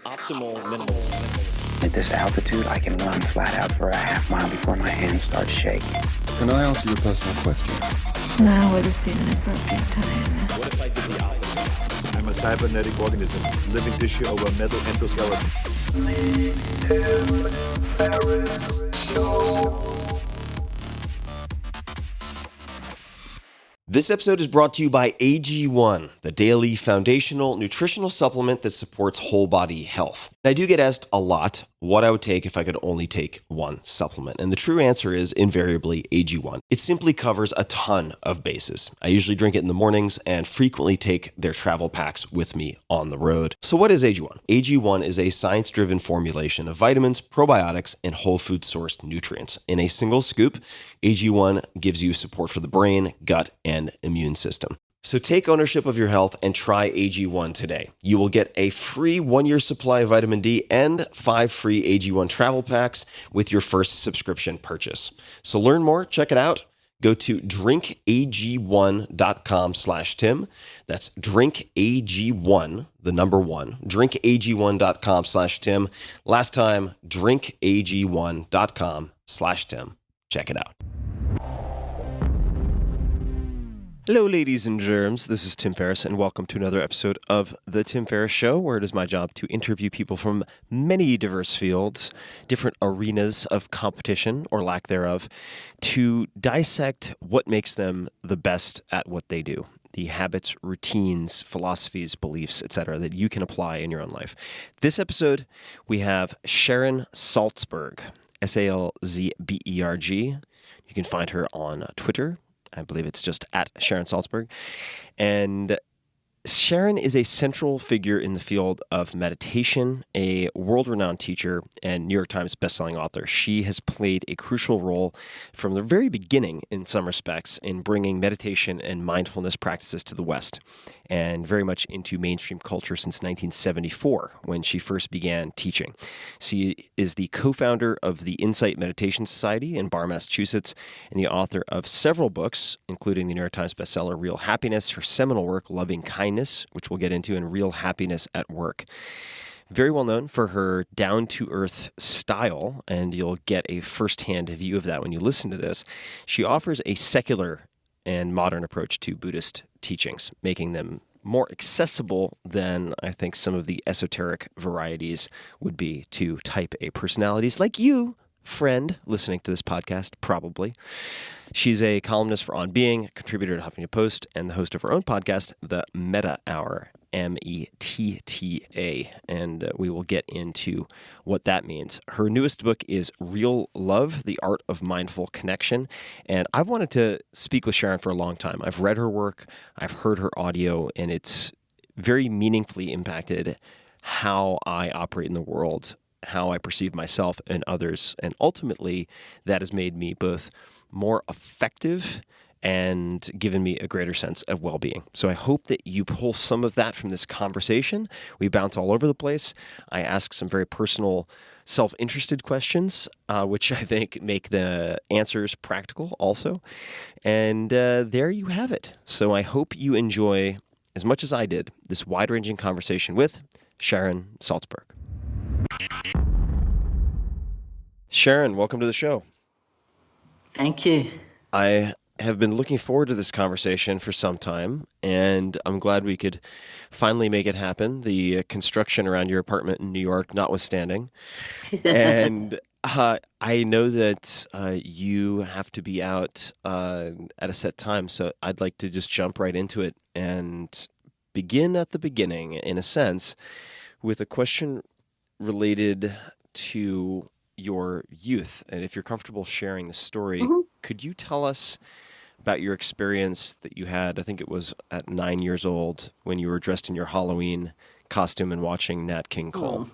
optimal minimalism. At this altitude, I can run flat out for a half mile before my hands start shaking. Can I ask you a personal question? Now would seem an appropriate time. What if I did the opposite? I'm a cybernetic organism, living tissue over a metal endoskeleton. Tim Ferriss Show. This episode is brought to you by AG1, the daily foundational nutritional supplement that supports whole body health. I do get asked a lot what I would take if I could only take one supplement. And the true answer is invariably AG1. It simply covers a ton of bases. I usually drink it in the mornings and frequently take their travel packs with me on the road. So what is AG1? AG1 is a science-driven formulation of vitamins, probiotics, and whole food sourced nutrients. In a single scoop, AG1 gives you support for the brain, gut, and immune system. So take ownership of your health and try AG1 today. You will get a free 1-year supply of vitamin D and 5 free AG1 travel packs with your first subscription purchase. So learn more, check it out. Go to drinkag1.com/Tim. That's drinkag1, the number 1, drinkag1.com/Tim. Last time, drinkag1.com/Tim. Check it out. Hello, ladies and germs. This is Tim Ferriss, and welcome to another episode of The Tim Ferriss Show, where it is my job to interview people from many diverse fields, different arenas of competition or lack thereof, to dissect what makes them the best at what they do. The habits, routines, philosophies, beliefs, etc., that you can apply in your own life. This episode, we have Sharon Salzberg, Salzberg. You can find her on Twitter. I believe it's just at Sharon Salzberg. And Sharon is a central figure in the field of meditation, a world-renowned teacher, and New York Times bestselling author. She has played a crucial role from the very beginning, in some respects, in bringing meditation and mindfulness practices to the West, and very much into mainstream culture since 1974, when she first began teaching. She is the co-founder of the Insight Meditation Society in Barre, Massachusetts, and the author of several books, including the New York Times bestseller Real Happiness, her seminal work Loving Kindness, which we'll get into, and Real Happiness at Work. Very well known for her down-to-earth style, and you'll get a first-hand view of that when you listen to this. She offers a secular and modern approach to Buddhist teachings, making them more accessible than I think some of the esoteric varieties would be to type A personalities like you, friend, listening to this podcast, probably. She's a columnist for On Being, contributor to Huffington Post, and the host of her own podcast, The Metta Hour, METTA, and we will get into what that means. Her newest book is Real Love, The Art of Mindful Connection, and I've wanted to speak with Sharon for a long time. I've read her work, I've heard her audio, and it's very meaningfully impacted how I operate in the world, how I perceive myself and others, and ultimately that has made me both more effective and given me a greater sense of well-being. So I hope that you pull some of that from this conversation. We bounce all over the place. I ask some very personal, self-interested questions, which I think make the answers practical also. And there you have it. So I hope you enjoy, as much as I did, this wide-ranging conversation with Sharon Salzberg. Sharon, welcome to the show. Thank you. I have been looking forward to this conversation for some time, and I'm glad we could finally make it happen, the construction around your apartment in New York notwithstanding. And I know that you have to be out at a set time, so I'd like to just jump right into it and begin at the beginning, in a sense, with a question related to your youth. And if you're comfortable sharing the story, could you tell us about your experience that you had, I think it was at 9 years old, when you were dressed in your Halloween costume and watching Nat King Cole?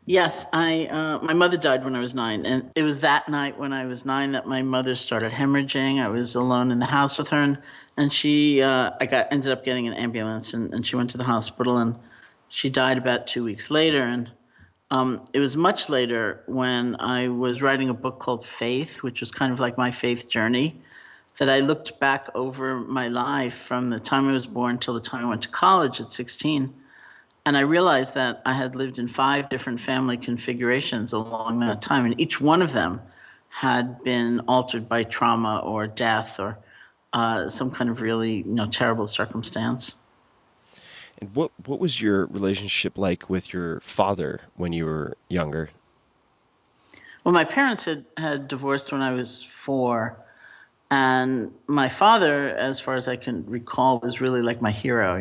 Yes, my mother died when I was 9, and it was that night when I was 9 that my mother started hemorrhaging. I was alone in the house with her, and she ended up getting an ambulance, and she went to the hospital, and she died about 2 weeks later. And it was much later when I was writing a book called Faith, which was kind of like my faith journey, that I looked back over my life from the time I was born till the time I went to college at 16. And I realized that I had lived in 5 different family configurations along that time, and each one of them had been altered by trauma or death or some kind of really terrible circumstance. And what was your relationship like with your father when you were younger? Well, my parents had divorced when I was 4, and my father, as far as I can recall, was really like my hero.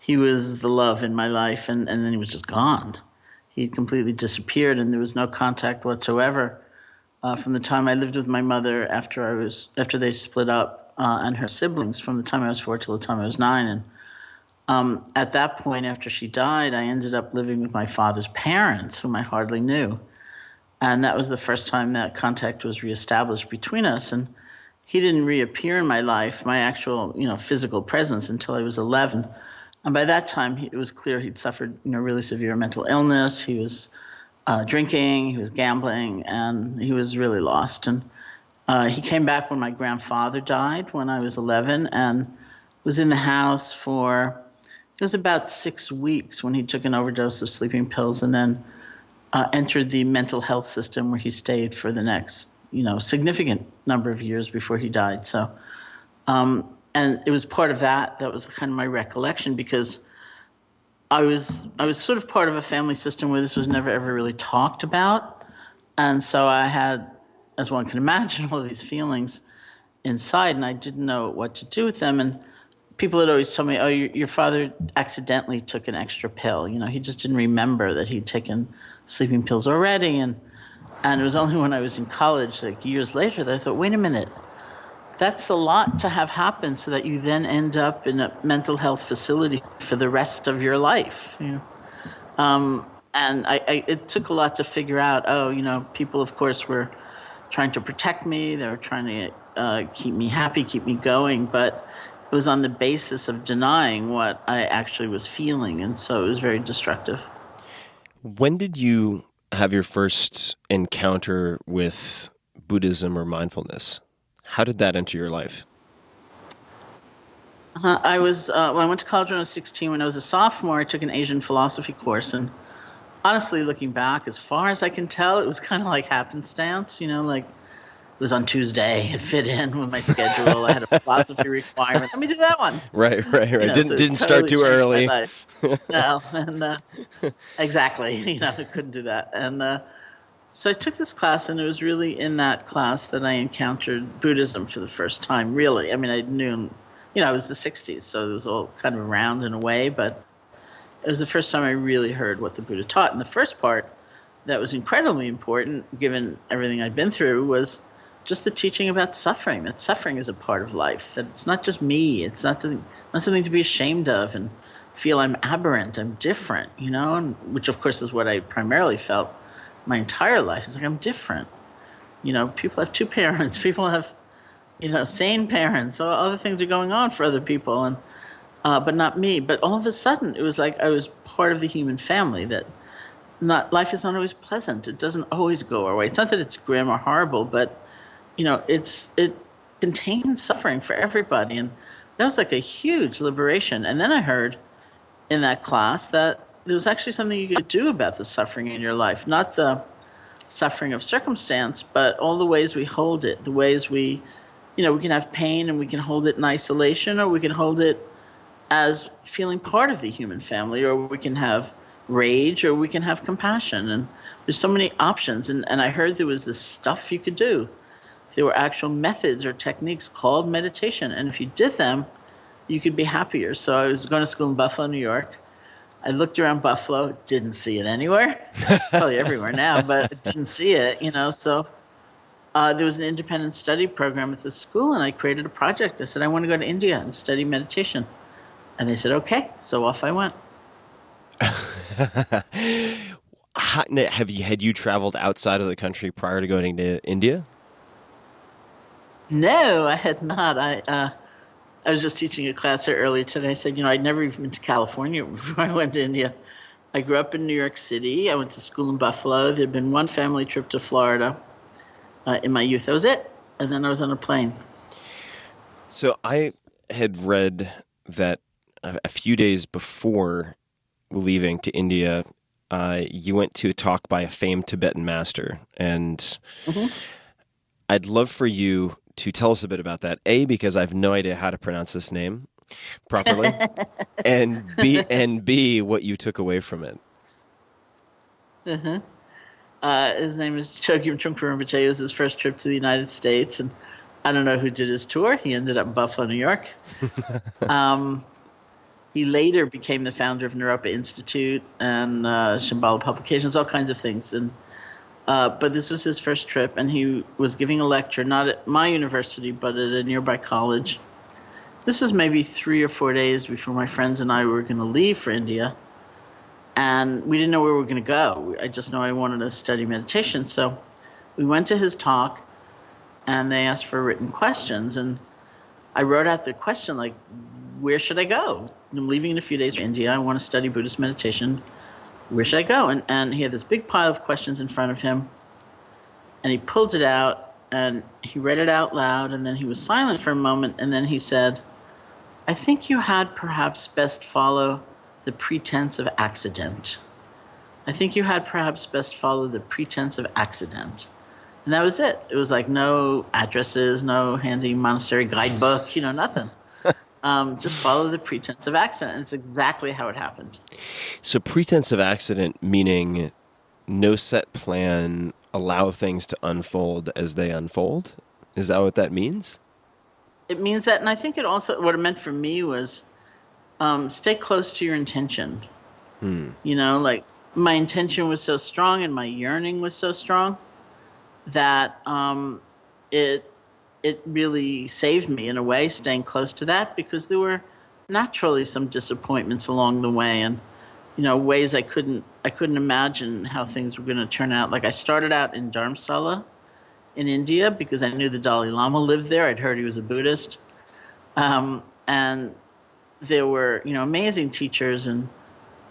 He was the love in my life, and then he was just gone. He completely disappeared, and there was no contact whatsoever from the time I lived with my mother after they split up, and her siblings, from the time I was 4 till the time I was 9. And at that point, after she died, I ended up living with my father's parents, whom I hardly knew. And that was the first time that contact was reestablished between us. And he didn't reappear in my life, my actual, physical presence, until I was 11. And by that time, it was clear he'd suffered, really severe mental illness. He was drinking, he was gambling, and he was really lost. And he came back when my grandfather died when I was 11, and was in the house for, it was about 6 weeks when he took an overdose of sleeping pills, and then entered the mental health system, where he stayed for the next, significant number of years before he died. So, and it was part of that was kind of my recollection, because I was sort of part of a family system where this was never ever really talked about. And so I had, as one can imagine, all of these feelings inside, and I didn't know what to do with them. And people had always told me, oh, your father accidentally took an extra pill. He just didn't remember that he'd taken sleeping pills already. And it was only when I was in college, like years later, that I thought, wait a minute, that's a lot to have happen so that you then end up in a mental health facility for the rest of your life. And it took a lot to figure out, people, of course, were trying to protect me. They were trying to keep me happy, keep me going. But it was on the basis of denying what I actually was feeling. And so it was very destructive. When did you have your first encounter with Buddhism or mindfulness? How did that enter your life? I went to college when I was 16. When I was a sophomore, I took an Asian philosophy course. And honestly, looking back, as far as I can tell, it was kind of like happenstance, like it was on Tuesday. It fit in with my schedule. I had a philosophy requirement. Let me do that one. Right. So Didn't start too early. No, and exactly. I couldn't do that. And so I took this class, and it was really in that class that I encountered Buddhism for the first time, really. I mean, I knew, it was the 60s, so it was all kind of around in a way, but it was the first time I really heard what the Buddha taught. And the first part that was incredibly important, given everything I'd been through, was just the teaching about suffering, that suffering is a part of life, that it's not just me, it's not something to be ashamed of and feel I'm aberrant, I'm different, and which of course is what I primarily felt my entire life. It's like, I'm different. People have 2 parents, people have, sane parents, so other things are going on for other people, and but not me. But all of a sudden, it was like I was part of the human family, that life is not always pleasant. It doesn't always go our way. It's not that it's grim or horrible, but it contains suffering for everybody. And that was like a huge liberation. And then I heard in that class that there was actually something you could do about the suffering in your life, not the suffering of circumstance, but all the ways we hold it, the ways we can have pain and we can hold it in isolation, or we can hold it as feeling part of the human family, or we can have rage, or we can have compassion. And there's so many options. And I heard there was this stuff you could do. There were actual methods or techniques called meditation. And if you did them, you could be happier. So I was going to school in Buffalo, New York. I looked around Buffalo, didn't see it anywhere. Probably everywhere now, but I didn't see it, So there was an independent study program at the school, and I created a project. I said, I want to go to India and study meditation. And they said, okay. So off I went. Had you traveled outside of the country prior to going to India? No, I had not. I was just teaching a class here earlier today. I said, I'd never even been to California before I went to India. I grew up in New York City. I went to school in Buffalo. There had been one family trip to Florida in my youth. That was it. And then I was on a plane. So I had read that a few days before leaving to India, you went to a talk by a famed Tibetan master. And I'd love for you to tell us a bit about that. A, because I have no idea how to pronounce this name properly, and B, what you took away from it. His name is Chogyam Trungpa Rinpoche. It was his first trip to the United States, and I don't know who did his tour. He ended up in Buffalo, New York. He later became the founder of Naropa Institute and Shambhala Publications, all kinds of things. And but this was his first trip, and he was giving a lecture, not at my university, but at a nearby college. This was maybe 3 or 4 days before my friends and I were going to leave for India. And we didn't know where we were going to go. I just know I wanted to study meditation. So we went to his talk, and they asked for written questions. And I wrote out the question, like, where should I go? I'm leaving in a few days for India. I want to study Buddhist meditation. Where should I go? And he had this big pile of questions in front of him. And he pulled it out, and he read it out loud. And then he was silent for a moment. And then he said, I think you had perhaps best follow the pretense of accident. I think you had perhaps best follow the pretense of accident. And that was it. It was like no addresses, no handy monastery guidebook, nothing. Just follow the pretense of accident. And it's exactly how it happened. So pretense of accident meaning no set plan, allow things to unfold as they unfold? Is that what that means? It means that, and I think it also, what it meant for me was stay close to your intention. Like my intention was so strong and my yearning was so strong that it really saved me in a way, staying close to that, because there were naturally some disappointments along the way, and ways I couldn't imagine how things were going to turn out. Like I started out in Dharamsala in India because I knew the Dalai Lama lived there. I'd heard he was a Buddhist, and there were amazing teachers and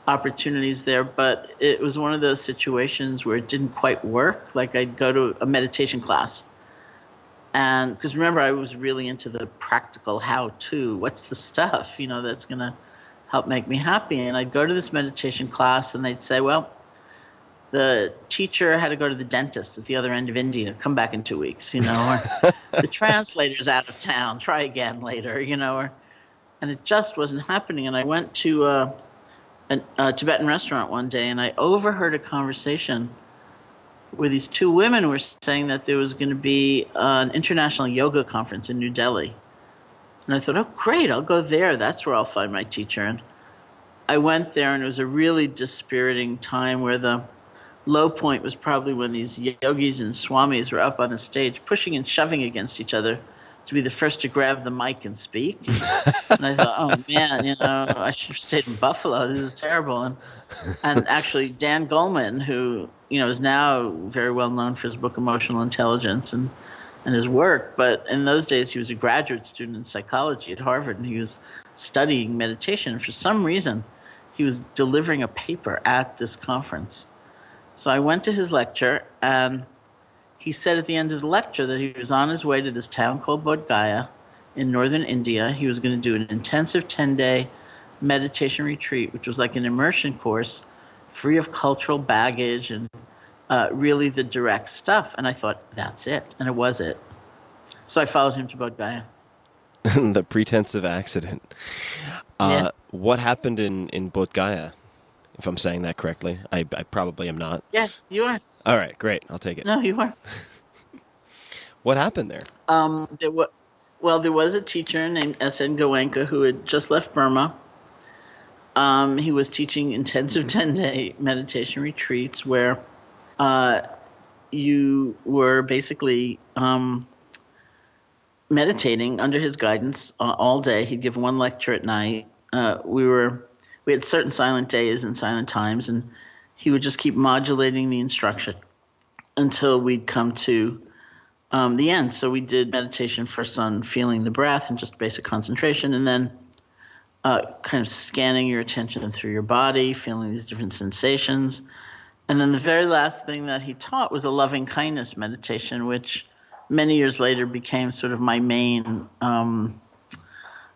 opportunities there, but it was one of those situations where it didn't quite work. Like I'd go to a meditation class, and because remember, I was really into the practical how-to, what's the stuff that's going to help make me happy. And I'd go to this meditation class, and they'd say, well, the teacher had to go to the dentist at the other end of India, come back in 2 weeks, or the translator's out of town, try again later, and it just wasn't happening. And I went to a Tibetan restaurant one day, and I overheard a conversation where these two women were saying that there was going to be an international yoga conference in New Delhi. And I thought, oh, great, I'll go there. That's where I'll find my teacher. And I went there, and it was a really dispiriting time where the low point was probably when these yogis and swamis were up on the stage pushing and shoving against each other to be the first to grab the mic and speak. And I thought, oh, man, I should have stayed in Buffalo. This is terrible. And actually, Dan Goleman, who, is now very well known for his book Emotional Intelligence and his work, but in those days he was a graduate student in psychology at Harvard, and he was studying meditation. For some reason, he was delivering a paper at this conference. So I went to his lecture, and he said at the end of the lecture that he was on his way to this town called Bodh Gaya in northern India. He was going to do an intensive 10-day meditation retreat, which was like an immersion course, free of cultural baggage and really the direct stuff. And I thought, that's it. And it was it. So I followed him to Bodh Gaya. The pretense of accident. Yeah. What happened in Bodh Gaya, if I'm saying that correctly? I probably am not. Yeah, you are. All right, great. I'll take it. No, you are. What happened there? There was a teacher named S.N. Goenka who had just left Burma. He was teaching intensive 10-day meditation retreats where you were basically meditating under his guidance all day. He'd give one lecture at night. We had certain silent days and silent times, and he would just keep modulating the instruction until we'd come to the end. So we did meditation first on feeling the breath and just basic concentration, and then kind of scanning your attention through your body, feeling these different sensations. And then the very last thing that he taught was a loving kindness meditation, which many years later became sort of my main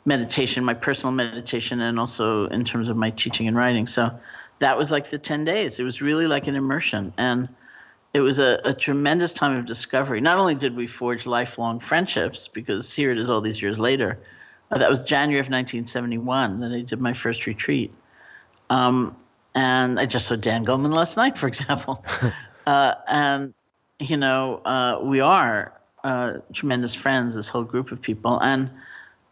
meditation, my personal meditation, and also in terms of my teaching and writing. So that was like the 10 days. It was really like an immersion. And it was a tremendous time of discovery. Not only did we forge lifelong friendships, because here it is all these years later. That was January of 1971 that I did my first retreat. And I just saw Dan Goleman last night, for example. And, we are tremendous friends, this whole group of people. And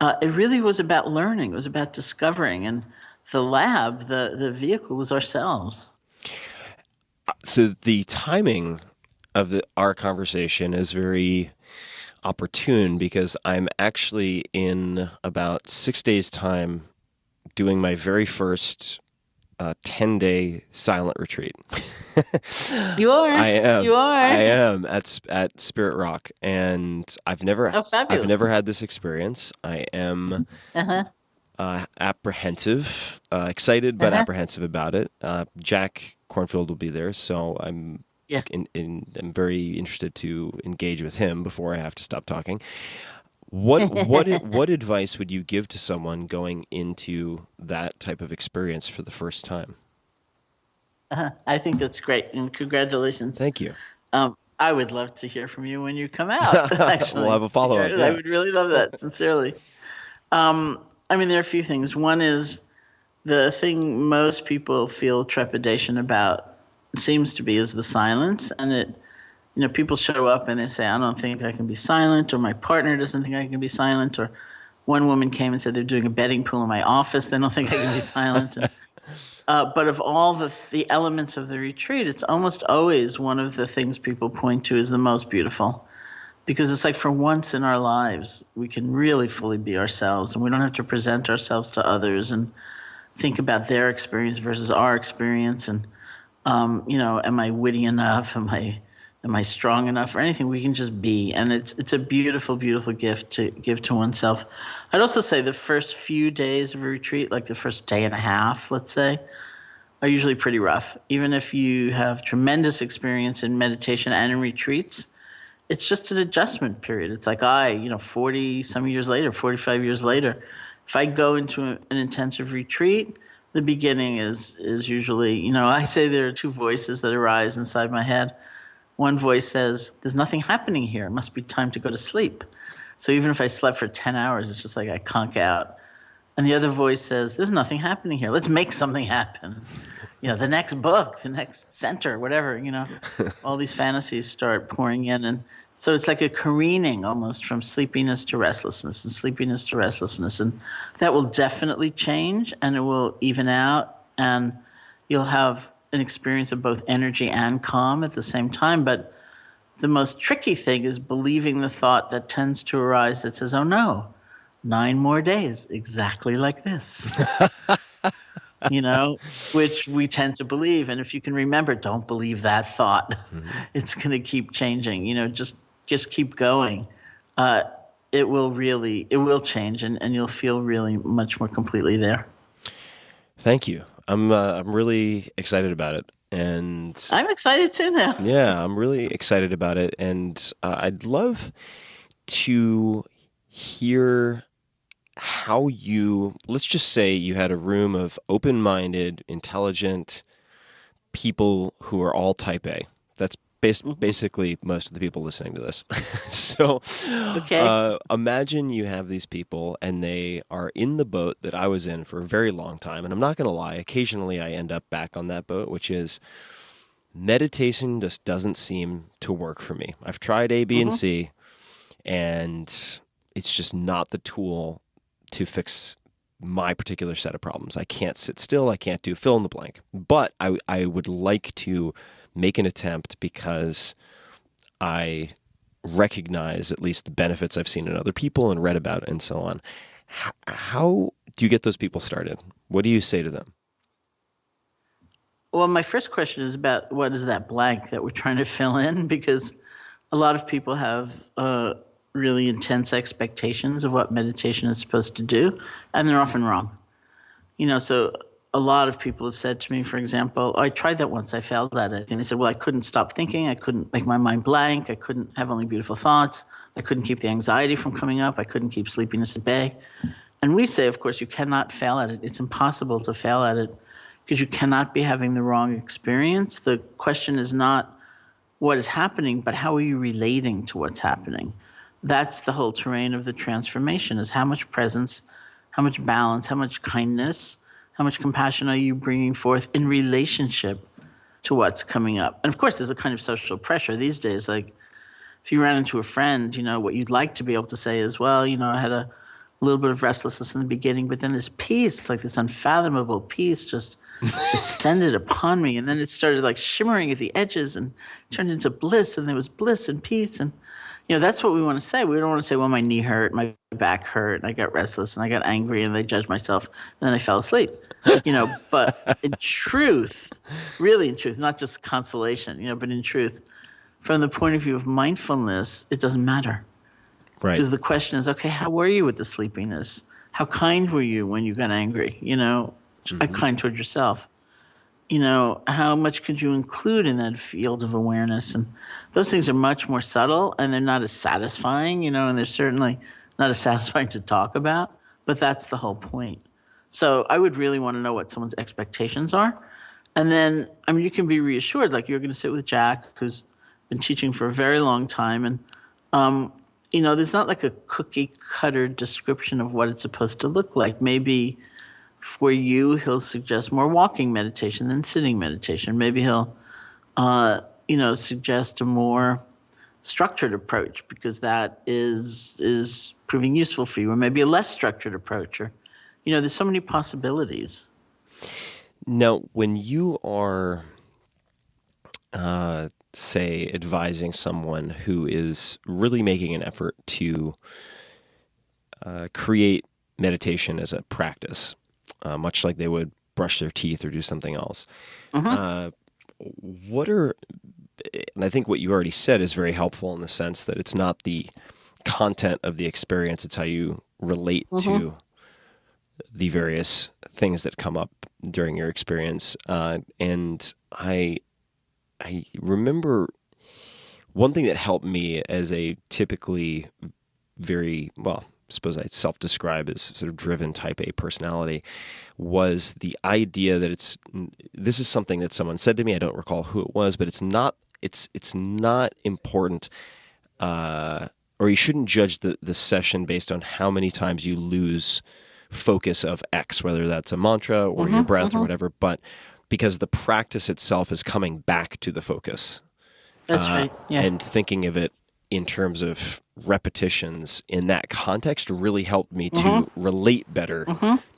it really was about learning. It was about discovering. And the lab, the vehicle was ourselves. So the timing of our conversation is very opportune because I'm actually in about 6 days' time doing my very first 10-day silent retreat. You are. I am. You are. I am at Spirit Rock, and I've never had this experience. I am apprehensive, excited but apprehensive about it. Jack Cornfield will be there, so I'm I'm very interested to engage with him before I have to stop talking. What advice would you give to someone going into that type of experience for the first time? I think that's great, and congratulations. Thank you. I would love to hear from you when you come out. Actually, we'll have a follow-up. Yeah. I would really love that, sincerely. There are a few things. One is the thing most people feel trepidation about seems to be is the silence, and people show up and they say, I don't think I can be silent, or my partner doesn't think I can be silent, or one woman came and said they're doing a betting pool in my office. They don't think I can be silent. But of all the elements of the retreat, it's almost always one of the things people point to as the most beautiful, because it's like for once in our lives, we can really fully be ourselves, and we don't have to present ourselves to others and think about their experience versus our experience. And, am I witty enough? Am I strong enough or anything? We can just be. And it's a beautiful, beautiful gift to give to oneself. I'd also say the first few days of a retreat, like the first day and a half, let's say, are usually pretty rough. Even if you have tremendous experience in meditation and in retreats, it's just an adjustment period. It's like 40-some years later, 45 years later, if I go into an intensive retreat, the beginning is usually, I say there are two voices that arise inside my head. One voice says, there's nothing happening here. It must be time to go to sleep. So even if I slept for 10 hours, it's just like I conk out. And the other voice says, there's nothing happening here. Let's make something happen. The next book, the next center, whatever, all these fantasies start pouring in. And so it's like a careening almost from sleepiness to restlessness and sleepiness to restlessness. And that will definitely change, and it will even out, and you'll have an experience of both energy and calm at the same time. But the most tricky thing is believing the thought that tends to arise that says, oh no, 9 more days, exactly like this. Which we tend to believe. And if you can remember, don't believe that thought. Mm-hmm. It's going to keep changing. Just keep going. It will change, and you'll feel really much more completely there. Thank you. I'm really excited about it, and I'm excited too now. Yeah, I'm really excited about it, and I'd love to hear how let's just say you had a room of open-minded, intelligent people who are all type A. That's basically most of the people listening to this. So imagine you have these people, and they are in the boat that I was in for a very long time. And I'm not going to lie, occasionally I end up back on that boat, which is meditation just doesn't seem to work for me. I've tried A, B, and C, and it's just not the tool to fix my particular set of problems. I can't sit still. I can't do fill in the blank. But I would like to make an attempt because I recognize at least the benefits I've seen in other people and read about and so on. How do you get those people started? What do you say to them? Well, my first question is about what is that blank that we're trying to fill in, because a lot of people have really intense expectations of what meditation is supposed to do, and they're often wrong. So a lot of people have said to me, for example, I tried that once, I failed at it. And they said, well, I couldn't stop thinking. I couldn't make my mind blank. I couldn't have only beautiful thoughts. I couldn't keep the anxiety from coming up. I couldn't keep sleepiness at bay. And we say, of course, you cannot fail at it. It's impossible to fail at it because you cannot be having the wrong experience. The question is not what is happening, but how are you relating to what's happening? That's the whole terrain of the transformation, is how much presence, how much balance, how much kindness, how much compassion are you bringing forth in relationship to what's coming up? And of course, there's a kind of social pressure these days. Like if you ran into a friend, what you'd like to be able to say is, well, I had a little bit of restlessness in the beginning, but then this peace, like this unfathomable peace just descended upon me. And then it started like shimmering at the edges and turned into bliss. And there was bliss and peace. And, that's what we want to say. We don't want to say, well, my knee hurt, my back hurt, and I got restless and I got angry and I judged myself and then I fell asleep, but in truth, really in truth, not just consolation, but in truth, from the point of view of mindfulness, it doesn't matter. Right. Because the question is, okay, how were you with the sleepiness? How kind were you when you got angry? Kind toward yourself. How much could you include in that field of awareness? And those things are much more subtle, and they're not as satisfying, and they're certainly not as satisfying to talk about, but that's the whole point. So I would really want to know what someone's expectations are. And then, you can be reassured, like you're going to sit with Jack, who's been teaching for a very long time, and there's not like a cookie cutter description of what it's supposed to look like. Maybe for you, he'll suggest more walking meditation than sitting meditation. Maybe he'll, suggest a more structured approach because that is proving useful for you, or maybe a less structured approach, or, there's so many possibilities. Now, when you are, say, advising someone who is really making an effort to create meditation as a practice, much like they would brush their teeth or do something else, and I think what you already said is very helpful in the sense that it's not the content of the experience, it's how you relate to the various things that come up during your experience. And I remember one thing that helped me as a typically very, well, I suppose I self-describe as sort of driven type A personality, was the idea that this is something that someone said to me. I don't recall who it was, but it's not important, or you shouldn't judge the session based on how many times you lose focus of X, whether that's a mantra or your breath or whatever, but because the practice itself is coming back to the focus. That's right. Yeah. And thinking of it in terms of repetitions in that context really helped me to relate better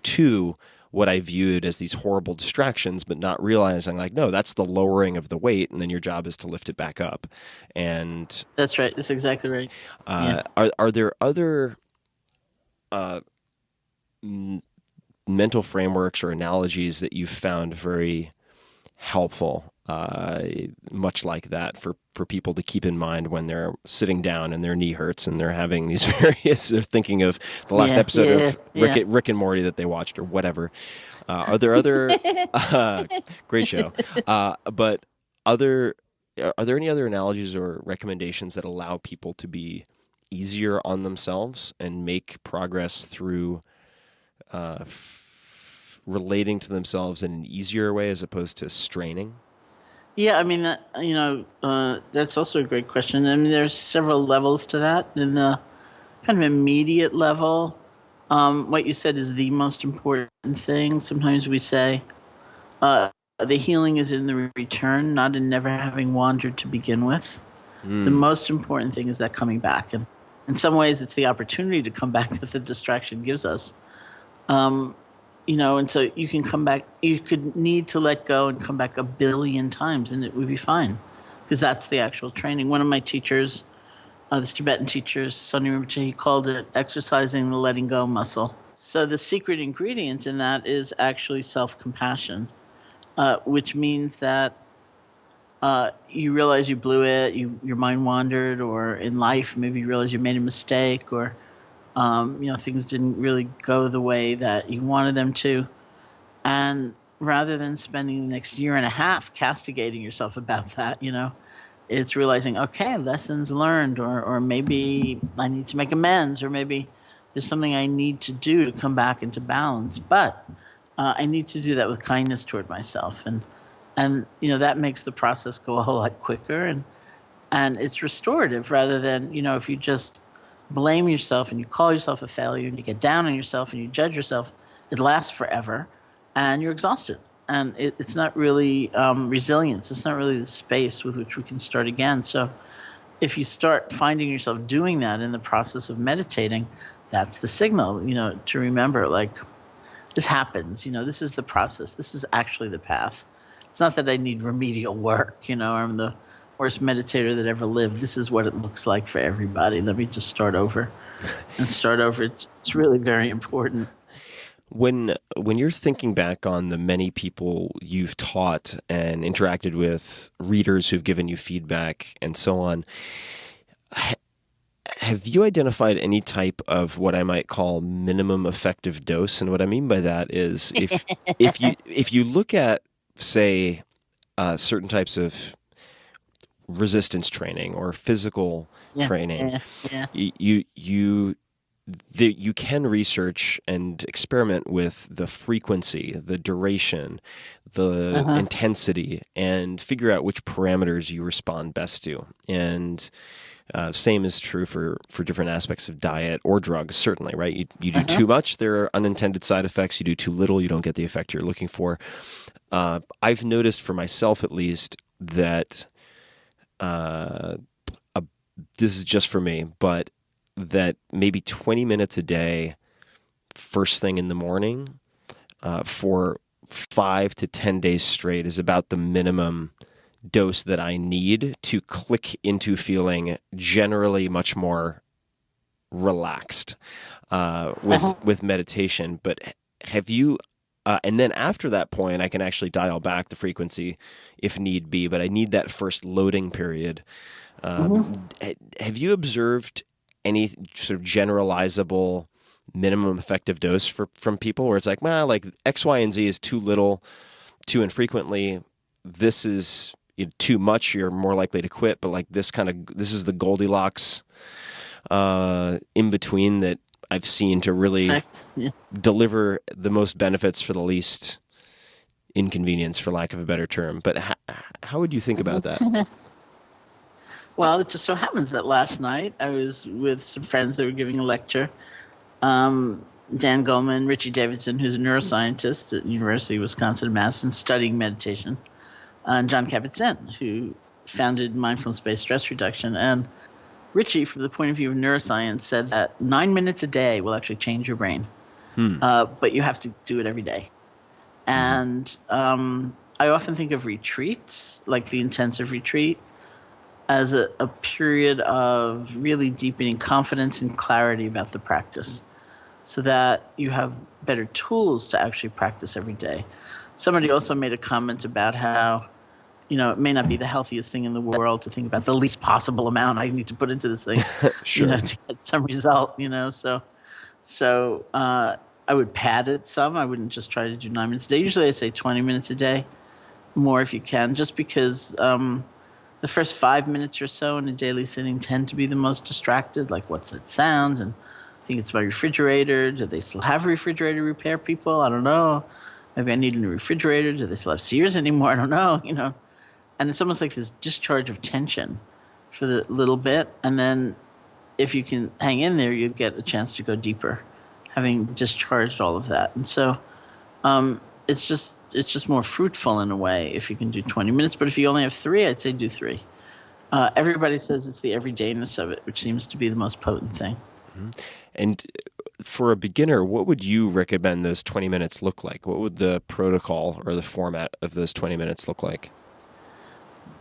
to what I viewed as these horrible distractions, but not realizing like, no, that's the lowering of the weight, and then your job is to lift it back up. And that's right. That's exactly right. Are there other mental frameworks or analogies that you've found very helpful, much like that for people to keep in mind when they're sitting down and their knee hurts and they're having these they're thinking of the last episode of Rick and Morty that they watched or whatever. Are there other, great show, but are there any other analogies or recommendations that allow people to be easier on themselves and make progress through relating to themselves in an easier way as opposed to straining? Yeah, that's also a great question. There's several levels to that. In the kind of immediate level, what you said is the most important thing. Sometimes we say the healing is in the return, not in never having wandered to begin with. The most important thing is that coming back. And in some ways, it's the opportunity to come back that the distraction gives us. And so you can come back, you could need to let go and come back 1 billion times and it would be fine because that's the actual training. One of my teachers, this Tibetan teacher, Sonny Rinpoche, he called it exercising the letting go muscle. So the secret ingredient in that is actually self-compassion, which means that you realize you blew it, your mind wandered, or in life, maybe you realize you made a mistake, or things didn't really go the way that you wanted them to. And rather than spending the next year and a half castigating yourself about that, it's realizing, okay, lessons learned, or maybe I need to make amends, or maybe There's something I need to do to come back into balance, but I need to do that with kindness toward myself, and that makes the process go a whole lot quicker, and it's restorative rather than if you just blame yourself and you call yourself a failure and you get down on yourself and you judge yourself. It lasts forever, and you're exhausted, and it's not really resilience. It's not really the space with which we can start again. So if you start finding yourself doing that in the process of meditating, that's the signal, to remember, like, this happens, this is the process. This is actually the path. It's not that I need remedial work, I'm the worst meditator that ever lived. This is what it looks like for everybody. Let me just start over and start over. It's really very important. When you're thinking back on the many people you've taught and interacted with, readers who've given you feedback and so on, have you identified any type of what I might call minimum effective dose? And what I mean by that is if you look at, say, certain types of resistance training or physical training, you can research and experiment with the frequency, the duration, the intensity, and figure out which parameters you respond best to. And same is true for different aspects of diet or drugs, certainly, right? You do too much, there are unintended side effects. You do too little, you don't get the effect you're looking for. I've noticed for myself, at least, that this is just for me, but that maybe 20 minutes a day, first thing in the morning, for 5 to 10 days straight is about the minimum dose that I need to click into feeling generally much more relaxed with meditation. But have you, and then after that point, I can actually dial back the frequency if need be, but I need that first loading period. Have you observed any sort of generalizable minimum effective dose from people where it's like, well, like X, Y, and Z is too little, too infrequently. This is too much. You're more likely to quit. But like this is the Goldilocks in between that I've seen to really deliver the most benefits for the least inconvenience, for lack of a better term. But how would you think about that? Well, it just so happens that last night I was with some friends that were giving a lecture. Dan Goleman, Richie Davidson, who's a neuroscientist at University of Wisconsin-Madison studying meditation, and John Kabat-Zinn, who founded mindfulness-based stress reduction. And Richie, from the point of view of neuroscience, said that 9 minutes a day will actually change your brain, but you have to do it every day. And I often think of retreats, like the intensive retreat, as a period of really deepening confidence and clarity about the practice so that you have better tools to actually practice every day. Somebody also made a comment about how, it may not be the healthiest thing in the world to think about the least possible amount I need to put into this thing, Sure. To get some result, So I would pad it some. I wouldn't just try to do 9 minutes a day. Usually I say 20 minutes a day, more if you can, just because the first 5 minutes or so in a daily sitting tend to be the most distracted, like what's that sound? And I think it's my refrigerator. Do they still have refrigerator repair people? I don't know. Maybe I need a new refrigerator. Do they still have Sears anymore? I don't know, And it's almost like this discharge of tension for the little bit. And then if you can hang in there, you get a chance to go deeper, having discharged all of that. And so it's just more fruitful in a way if you can do 20 minutes. But if you only have 3, I'd say do 3. Everybody says it's the everydayness of it, which seems to be the most potent thing. Mm-hmm. And for a beginner, what would you recommend those 20 minutes look like? What would the protocol or the format of those 20 minutes look like?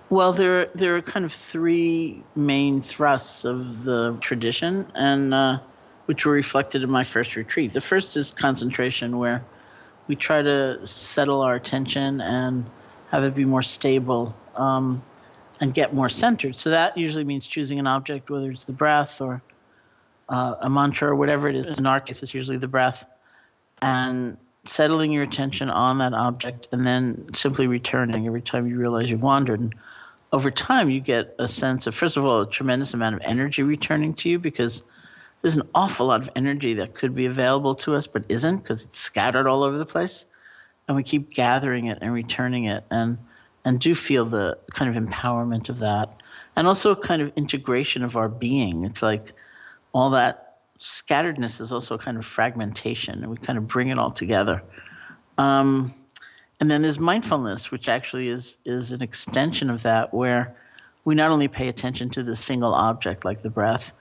Well, there are kind of 3 main thrusts of the tradition, and which were reflected in my first retreat. The first is concentration, where we try to settle our attention and have it be more stable and get more centered. So that usually means choosing an object, whether it's the breath or a mantra or whatever it is. In our case, it's usually the breath. And settling your attention on that object and then simply returning every time you realize you've wandered. And over time, you get a sense of, first of all, a tremendous amount of energy returning to you because there's an awful lot of energy that could be available to us but isn't because it's scattered all over the place. And we keep gathering it and returning it and do feel the kind of empowerment of that. And also a kind of integration of our being. It's like all that scatteredness is also a kind of fragmentation, and we kind of bring it all together. And then there's mindfulness, which actually is an extension of that, where we not only pay attention to the single object like the breath,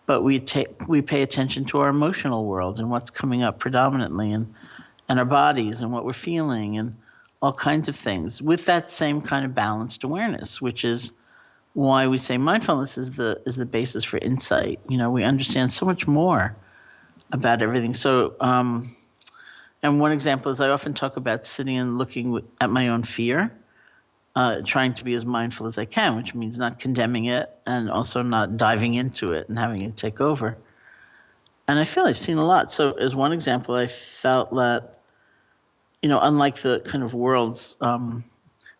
but we pay attention to our emotional world and what's coming up predominantly, and our bodies and what we're feeling and all kinds of things with that same kind of balanced awareness, which is why we say mindfulness is the basis for insight. We understand so much more about everything. So, and one example is I often talk about sitting and looking at my own fear, trying to be as mindful as I can, which means not condemning it and also not diving into it and having it take over. And I feel I've seen a lot. So as one example, I felt that, unlike the kind of world's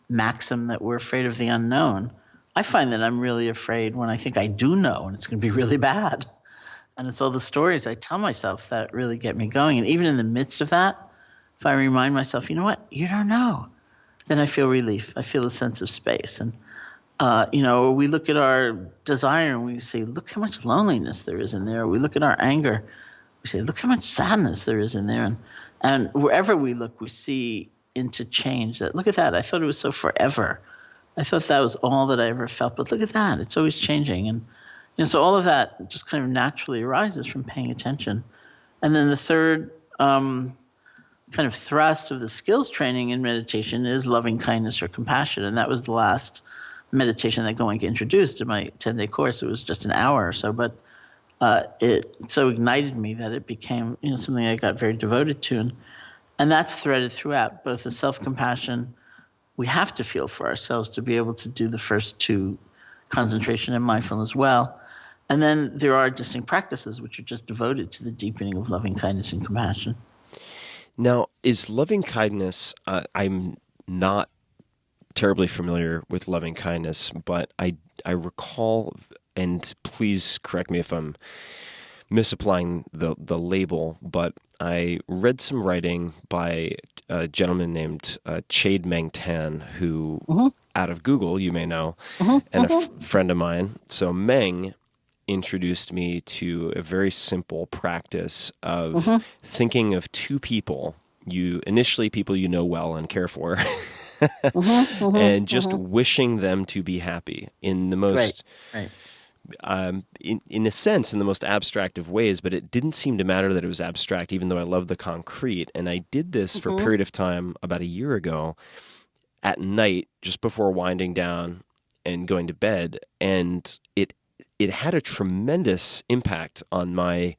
maxim that we're afraid of the unknown, I find that I'm really afraid when I think I do know and it's going to be really bad. And it's all the stories I tell myself that really get me going. And even in the midst of that, if I remind myself, you know what, you don't know, then I feel relief. I feel a sense of space. And, we look at our desire and we say, look how much loneliness there is in there. We look at our anger. We say, look how much sadness there is in there. And wherever we look, we see into change. That look at that. I thought it was so forever. I thought that was all that I ever felt. But look at that. It's always changing. And so all of that just kind of naturally arises from paying attention. And then the third kind of thrust of the skills training in meditation is loving kindness or compassion. And that was the last meditation that Goenka introduced in my 10-day course. It was just an hour or so, but it so ignited me that it became something I got very devoted to. And that's threaded throughout, both the self-compassion we have to feel for ourselves to be able to do the first two, concentration and mindfulness, well. And then there are distinct practices which are just devoted to the deepening of loving kindness and compassion. Now, is loving kindness, I'm not terribly familiar with loving kindness, but I recall, and please correct me if I'm misapplying the label, but I read some writing by a gentleman named Chade Meng Tan, who out of Google, you may know, and a friend of mine. So Meng introduced me to a very simple practice of thinking of two people, people you know well and care for, and just wishing them to be happy in the most, in a sense, in the most abstract of ways. But it didn't seem to matter that it was abstract, even though I love the concrete. And I did this for a period of time about a year ago at night, just before winding down and going to bed, and it had a tremendous impact on my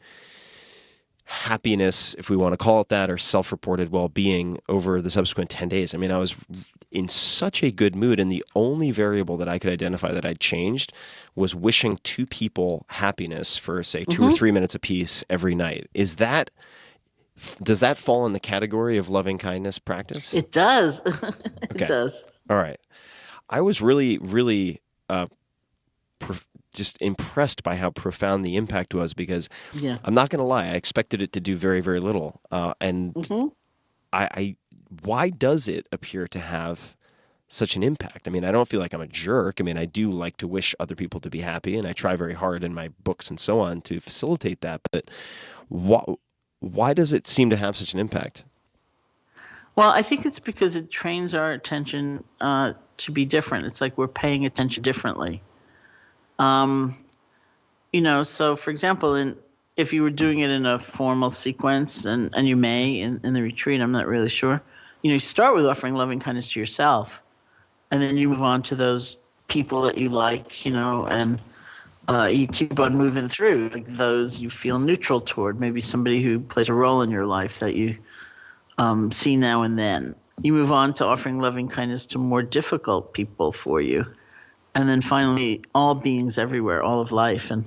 happiness, if we want to call it that, or self-reported well-being over the subsequent 10 days. I mean, I was in such a good mood, and the only variable that I could identify that I'd changed was wishing two people happiness for, say, 2 or 3 minutes apiece every night. Does that fall in the category of loving kindness practice? It does. Okay. It does. All right. I was really, really just impressed by how profound the impact was, because I'm not going to lie, I expected it to do very, very little. Why does it appear to have such an impact? I mean, I don't feel like I'm a jerk. I mean, I do like to wish other people to be happy, and I try very hard in my books and so on to facilitate that. But why does it seem to have such an impact? Well, I think it's because it trains our attention to be different. It's like we're paying attention differently. So for example, if you were doing it in a formal sequence, and you may in the retreat, I'm not really sure, you start with offering loving kindness to yourself, and then you move on to those people that you like, and you keep on moving through, like those you feel neutral toward, maybe somebody who plays a role in your life that you see now and then. You move on to offering loving kindness to more difficult people for you. And then finally, all beings everywhere, all of life. And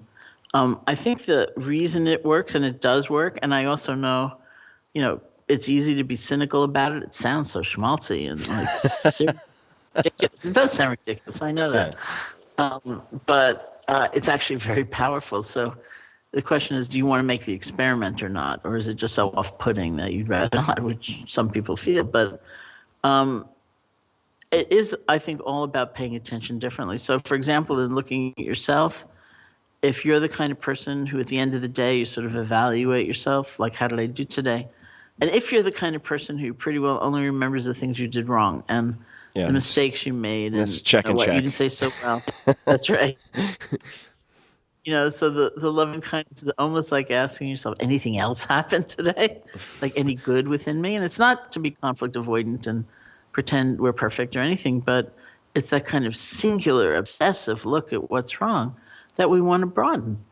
I think the reason it works, and it does work, and I also know, it's easy to be cynical about it. It sounds so schmaltzy and like ridiculous. It does sound ridiculous. I know that. But it's actually very powerful. So the question is, do you want to make the experiment or not? Or is it just so off-putting that you'd rather not, which some people feel. But it is, I think, all about paying attention differently. So, for example, in looking at yourself, if you're the kind of person who at the end of the day you sort of evaluate yourself, like, how did I do today? And if you're the kind of person who pretty well only remembers the things you did wrong and the mistakes you made and check and what check. you didn't say so well. That's right. So the loving kindness is almost like asking yourself, anything else happened today? Like any good within me? And it's not to be conflict avoidant and pretend we're perfect or anything, but it's that kind of singular, obsessive look at what's wrong that we want to broaden.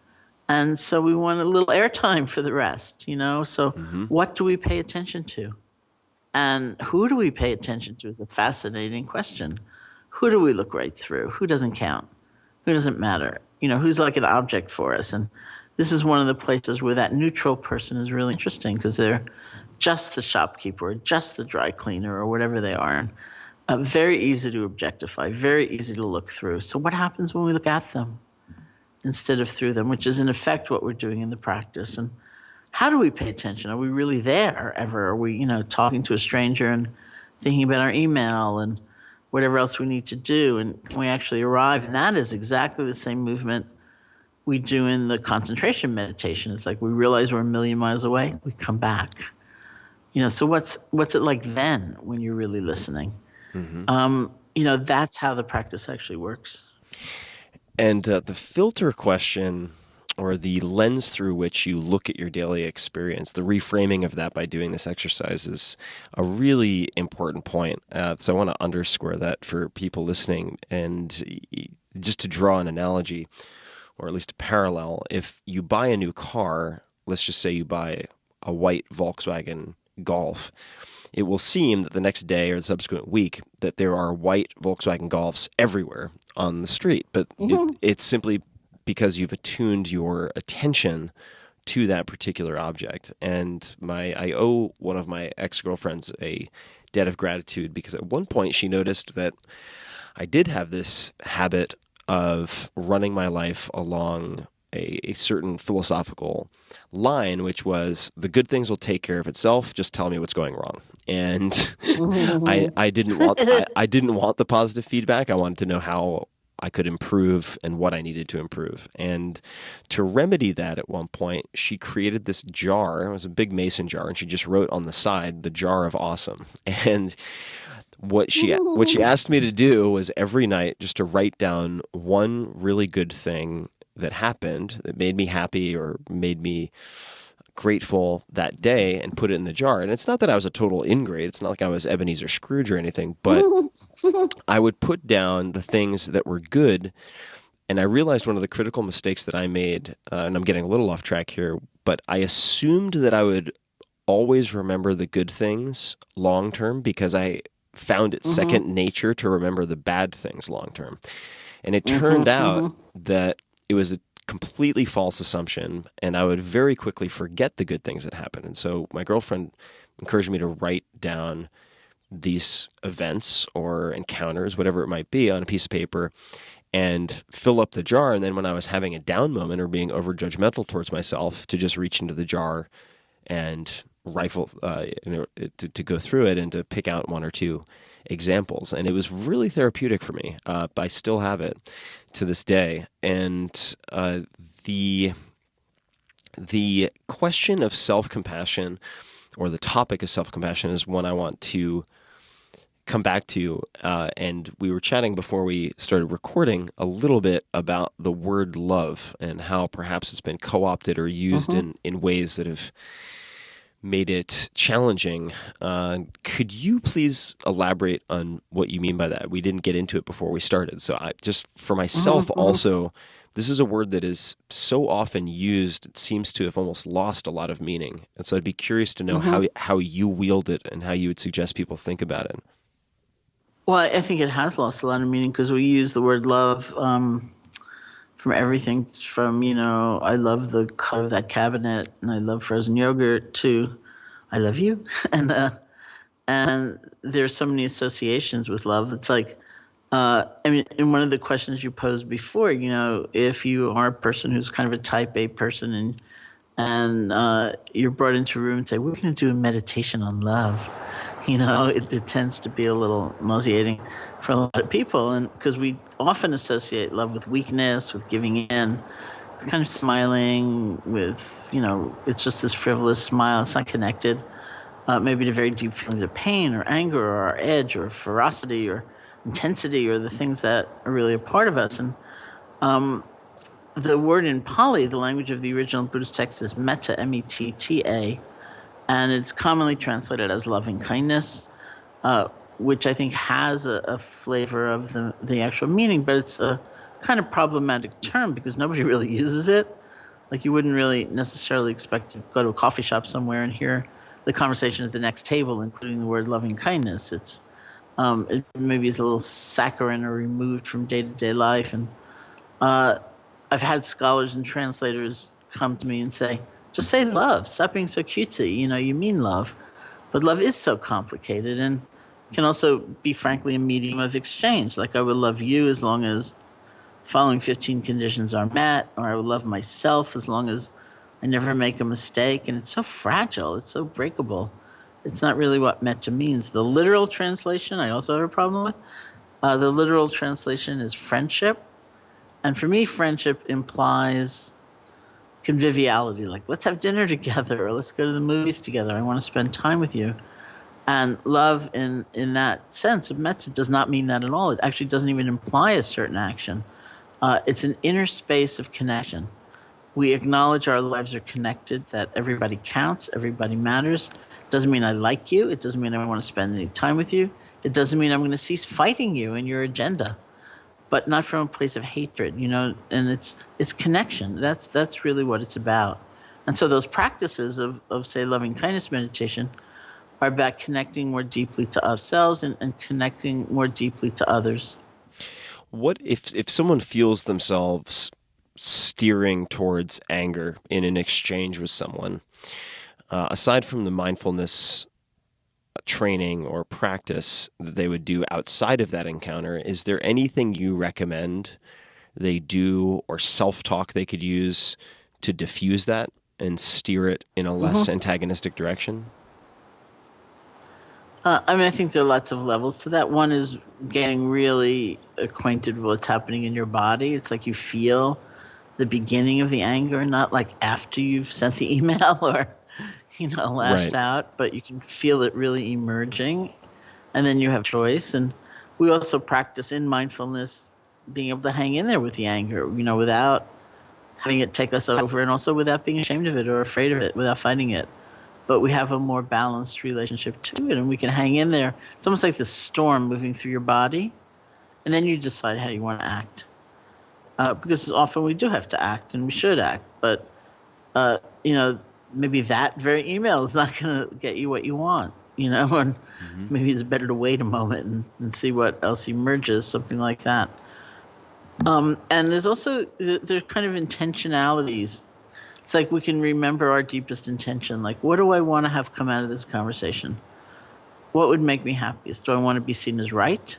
And so we want a little airtime for the rest, So what do we pay attention to? And who do we pay attention to is a fascinating question. Who do we look right through? Who doesn't count? Who doesn't matter? Who's like an object for us? And this is one of the places where that neutral person is really interesting because they're just the shopkeeper or just the dry cleaner or whatever they are. And very easy to objectify, very easy to look through. So what happens when we look at them instead of through them, which is in effect what we're doing in the practice? And how do we pay attention? Are we really there ever? Are we, talking to a stranger and thinking about our email and whatever else we need to do, and we actually arrive? And that is exactly the same movement we do in the concentration meditation. It's like we realize we're a million miles away, we come back. So what's it like then when you're really listening? That's how the practice actually works. And the filter question, or the lens through which you look at your daily experience, the reframing of that by doing this exercise is a really important point. So I want to underscore that for people listening. And just to draw an analogy, or at least a parallel, if you buy a new car, let's just say you buy a white Volkswagen Golf, it will seem that the next day or the subsequent week that there are white Volkswagen Golfs everywhere on the street. But it's simply because you've attuned your attention to that particular object. And I owe one of my ex-girlfriends a debt of gratitude because at one point she noticed that I did have this habit of running my life along a certain philosophical line, which was the good things will take care of itself. Just tell me what's going wrong. And I didn't want the positive feedback. I wanted to know how I could improve and what I needed to improve. And to remedy that, at one point, she created this jar. It was a big mason jar, and she just wrote on the side, the jar of awesome. And what she asked me to do was every night just to write down one really good thing that happened that made me happy or made me grateful that day, and put it in the jar. And it's not that I was a total ingrate. It's not like I was Ebenezer Scrooge or anything, but I would put down the things that were good. And I realized one of the critical mistakes that I made, and I'm getting a little off track here, but I assumed that I would always remember the good things long term because I found it second nature to remember the bad things long term. And it turned out that it was a completely false assumption, and I would very quickly forget the good things that happened. And so my girlfriend encouraged me to write down these events or encounters, whatever it might be, on a piece of paper and fill up the jar. And then when I was having a down moment or being over judgmental towards myself, to just reach into the jar and rifle, to go through it and to pick out one or two examples. And it was really therapeutic for me. I still have it to this day. And the question of self-compassion, or the topic of self-compassion, is one I want to come back to. And we were chatting before we started recording a little bit about the word love and how perhaps it's been co-opted or used in ways that have made it challenging. Could you please elaborate on what you mean by that? We didn't get into it before we started. So just for myself also, this is a word that is so often used, it seems to have almost lost a lot of meaning. And so I'd be curious to know how you wield it and how you would suggest people think about it. Well, I think it has lost a lot of meaning because we use the word love from everything from, I love the color of that cabinet and I love frozen yogurt, to I love you. And there's so many associations with love. It's like I mean, in one of the questions you posed before, if you are a person who's kind of a type A person and you're brought into a room and say, we're going to do a meditation on love, it tends to be a little nauseating for a lot of people. And because we often associate love with weakness, with giving in, it's kind of smiling with, it's just this frivolous smile. It's not connected maybe to very deep feelings of pain or anger or edge or ferocity or intensity or the things that are really a part of us. And the word in Pali, the language of the original Buddhist text, is metta, M-E-T-T-A, and it's commonly translated as loving kindness, which I think has a flavor of the actual meaning, but it's a kind of problematic term because nobody really uses it. Like you wouldn't really necessarily expect to go to a coffee shop somewhere and hear the conversation at the next table, including the word loving kindness. It maybe is a little saccharine or removed from day-to-day life. And I've had scholars and translators come to me and say, just say love. Stop being so cutesy. You mean love. But love is so complicated and can also be, frankly, a medium of exchange. Like I would love you as long as following 15 conditions are met, or I would love myself as long as I never make a mistake. And it's so fragile. It's so breakable. It's not really what metta means. The literal translation, I also have a problem with. The literal translation is friendship. And for me, friendship implies conviviality. Like, let's have dinner together, or let's go to the movies together. I want to spend time with you. And love in that sense of metta does not mean that at all. It actually doesn't even imply a certain action. It's an inner space of connection. We acknowledge our lives are connected, that everybody counts, everybody matters. Doesn't mean I like you. It doesn't mean I want to spend any time with you. It doesn't mean I'm going to cease fighting you and your agenda, but not from a place of hatred, and it's connection. That's really what it's about. And so those practices of say, loving kindness meditation are about connecting more deeply to ourselves and connecting more deeply to others. What if someone feels themselves steering towards anger in an exchange with someone? Aside from the mindfulness training or practice that they would do outside of that encounter, is there anything you recommend they do or self-talk they could use to diffuse that and steer it in a less antagonistic direction? I think there are lots of levels to that. One is getting really acquainted with what's happening in your body. It's like you feel the beginning of the anger, not like after you've sent the email or lashed out, but you can feel it really emerging, and then you have choice. And we also practice in mindfulness being able to hang in there with the anger, without having it take us over, and also without being ashamed of it or afraid of it, without fighting it. But we have a more balanced relationship to it, and we can hang in there. It's almost like this storm moving through your body, and then you decide how you want to act. Because often we do have to act, and we should act, but maybe that very email is not going to get you what you want, and maybe it's better to wait a moment and see what else emerges, something like that. And there's also, there's kind of intentionalities. It's like we can remember our deepest intention. Like, what do I want to have come out of this conversation? What would make me happiest? Do I want to be seen as right?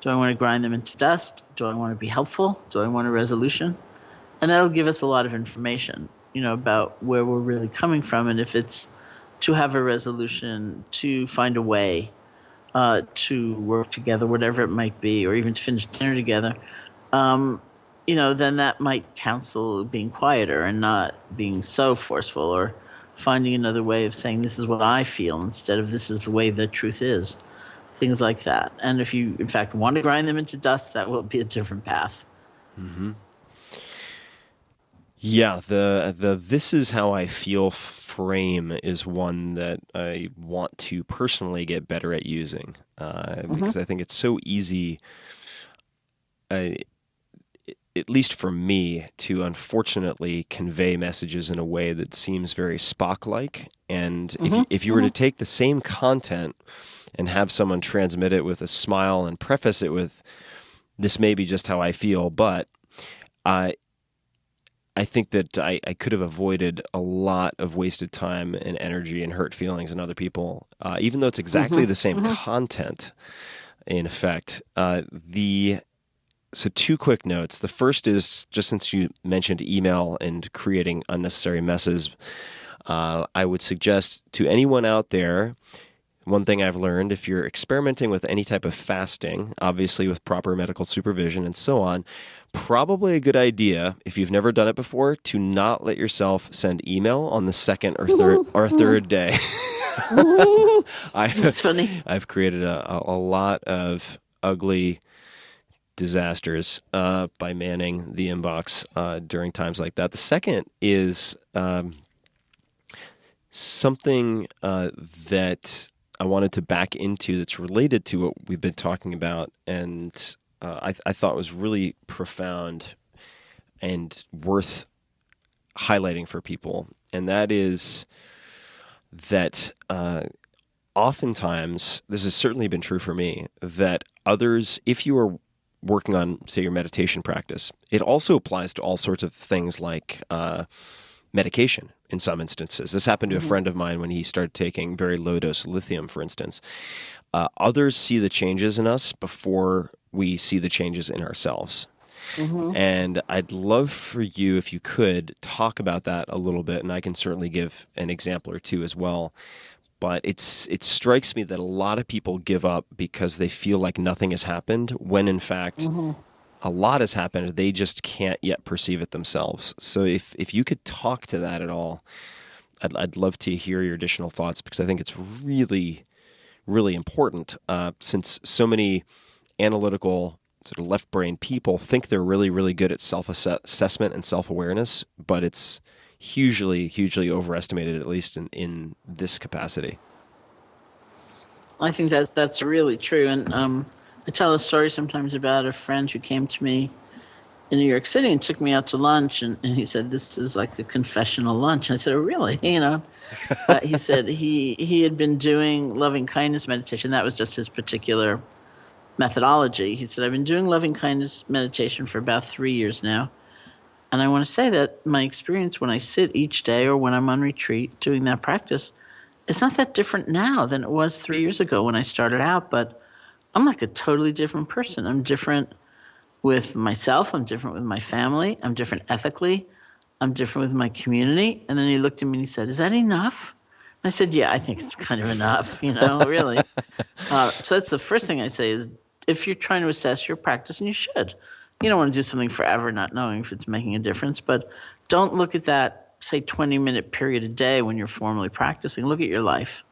Do I want to grind them into dust? Do I want to be helpful? Do I want a resolution? And that'll give us a lot of information, about where we're really coming from. And if it's to have a resolution, to find a way to work together, whatever it might be, or even to finish dinner together, then that might counsel being quieter and not being so forceful, or finding another way of saying this is what I feel instead of this is the way the truth is. Things like that. And if you, in fact, want to grind them into dust, that will be a different path. Mm-hmm. Yeah, the "this is how I feel" frame is one that I want to personally get better at using, because I think it's so easy, at least for me, to unfortunately convey messages in a way that seems very Spock-like. And if you were to take the same content and have someone transmit it with a smile and preface it with, "This may be just how I feel," but I think that I could have avoided a lot of wasted time and energy and hurt feelings in other people, even though it's exactly the same content. in effect. So two quick notes. The first is, just since you mentioned email and creating unnecessary messes, I would suggest to anyone out there, one thing I've learned, if you're experimenting with any type of fasting, obviously with proper medical supervision and so on, probably a good idea, if you've never done it before, to not let yourself send email on the second or third day. It's funny. I've created a lot of ugly disasters by manning the inbox during times like that. The second is something that I wanted to back into that's related to what we've been talking about, and I thought was really profound and worth highlighting for people, and that is that oftentimes, this has certainly been true for me, that others, if you are working on, say, your meditation practice, it also applies to all sorts of things like medication in some instances. This happened to a friend of mine when he started taking very low-dose lithium, for instance. Others see the changes in us before we see the changes in ourselves. And I'd love for you, if you could, talk about that a little bit, and I can certainly give an example or two as well. But it strikes me that a lot of people give up because they feel like nothing has happened, when in fact a lot has happened. They just can't yet perceive it themselves. So if you could talk to that at all, I'd love to hear your additional thoughts, because I think it's really, really important, since so many analytical sort of left-brain people think they're really, really good at self-assessment and self-awareness, but it's hugely, hugely overestimated, at least in this capacity. I think that's really true. And I tell a story sometimes about a friend who came to me in New York City and took me out to lunch, and he said, "This is like a confessional lunch." And I said, "Oh, really?" He said he had been doing loving kindness meditation. That was just his particular methodology. He said, "I've been doing loving kindness meditation for about 3 years now. And I want to say that my experience when I sit each day or when I'm on retreat doing that practice, it's not that different now than it was 3 years ago when I started out, but I'm like a totally different person. I'm different with myself. I'm different with my family. I'm different ethically. I'm different with my community." And then he looked at me and he said, "Is that enough?" And I said, "Yeah, I think it's kind of enough, really." So that's the first thing I say is, if you're trying to assess your practice, and you should, you don't want to do something forever not knowing if it's making a difference, but don't look at that, say, 20-minute period a day when you're formally practicing. Look at your life.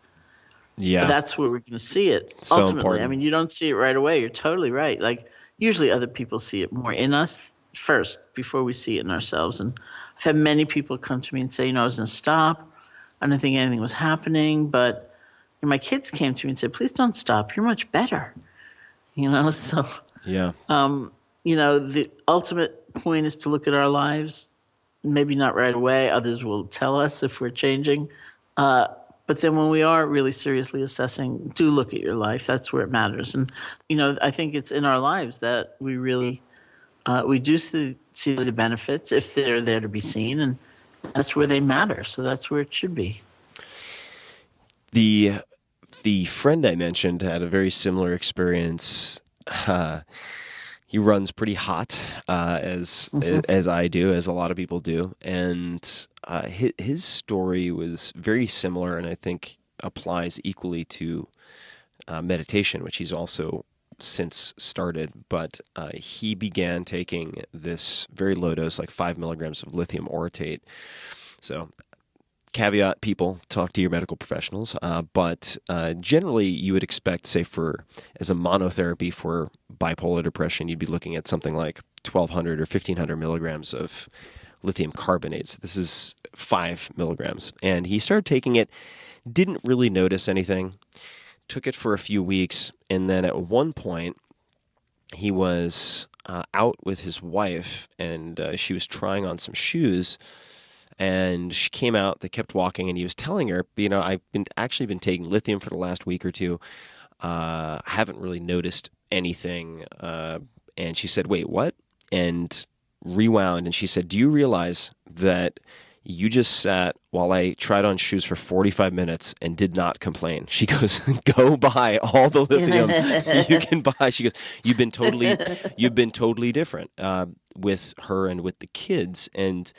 Yeah. That's where we're going to see it So ultimately. important. I mean, you don't see it right away. You're totally right. Like, usually other people see it more in us first before we see it in ourselves. And I've had many people come to me and say, I was going to stop. I didn't think anything was happening. But my kids came to me and said, "Please don't stop. You're much better." So Yeah. the ultimate point is to look at our lives, maybe not right away. Others will tell us if we're changing. But then when we are really seriously assessing, do look at your life. That's where it matters. And, I think it's in our lives that we really, we do see the benefits if they're there to be seen. And that's where they matter. So that's where it should be. The friend I mentioned had a very similar experience. He runs pretty hot, as I do, as a lot of people do, and his story was very similar, and I think applies equally to meditation, which he's also since started. But he began taking this very low dose, like 5 milligrams of lithium orotate. So, caveat, people, talk to your medical professionals. But generally, you would expect, say, as a monotherapy for bipolar depression, you'd be looking at something like 1,200 or 1,500 milligrams of lithium carbonates. This is 5 milligrams. And he started taking it, didn't really notice anything, took it for a few weeks, and then at one point, he was out with his wife, and she was trying on some shoes. And she came out, they kept walking, and he was telling her, I've actually been taking lithium for the last week or two. I haven't really noticed anything. And she said, "Wait, what?" And rewound, and she said, "Do you realize that you just sat while I tried on shoes for 45 minutes and did not complain. She goes, go buy all the lithium you can buy. She goes, you've been totally different with her and with the kids. And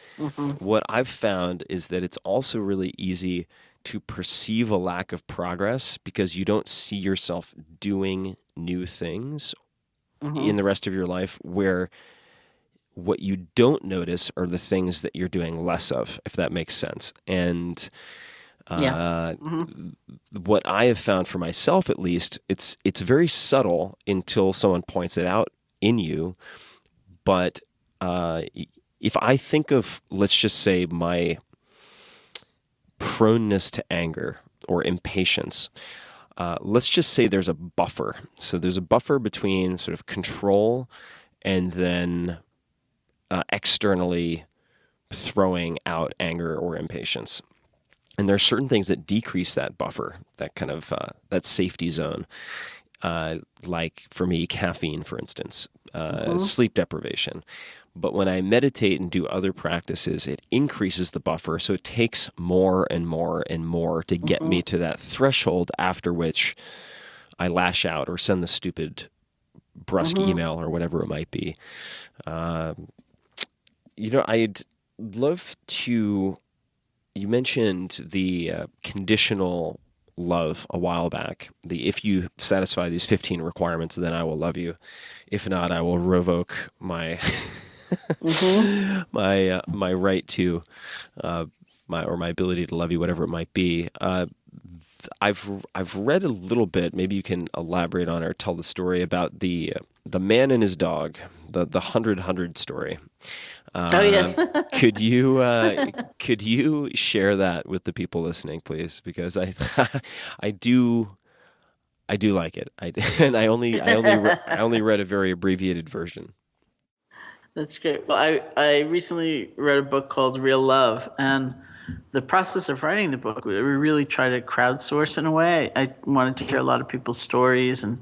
what I've found is that it's also really easy to perceive a lack of progress because you don't see yourself doing new things in the rest of your life, where what you don't notice are the things that you're doing less of, if that makes sense. And what I have found for myself, at least, it's very subtle until someone points it out in you. But if I think of, let's just say, my proneness to anger or impatience, let's just say there's a buffer. So there's a buffer between sort of control and then externally throwing out anger or impatience. And there are certain things that decrease that buffer, that kind of that safety zone. Like for me, caffeine, for instance, sleep deprivation. But when I meditate and do other practices, it increases the buffer. So it takes more and more and more to get me to that threshold after which I lash out or send the stupid brusque email or whatever it might be. I'd love to, you mentioned the conditional love a while back. The if you satisfy these 15 requirements, then I will love you. If not, I will revoke my my right to my ability to love you, whatever it might be. I've read a little bit. Maybe you can elaborate on or tell the story about the man and his dog, the 100 story. Could you share that with the people listening, please? Because I do like it. I only read a very abbreviated version. That's great. Well, I recently read a book called Real Love, and the process of writing the book, we really tried to crowdsource in a way. I wanted to hear a lot of people's stories and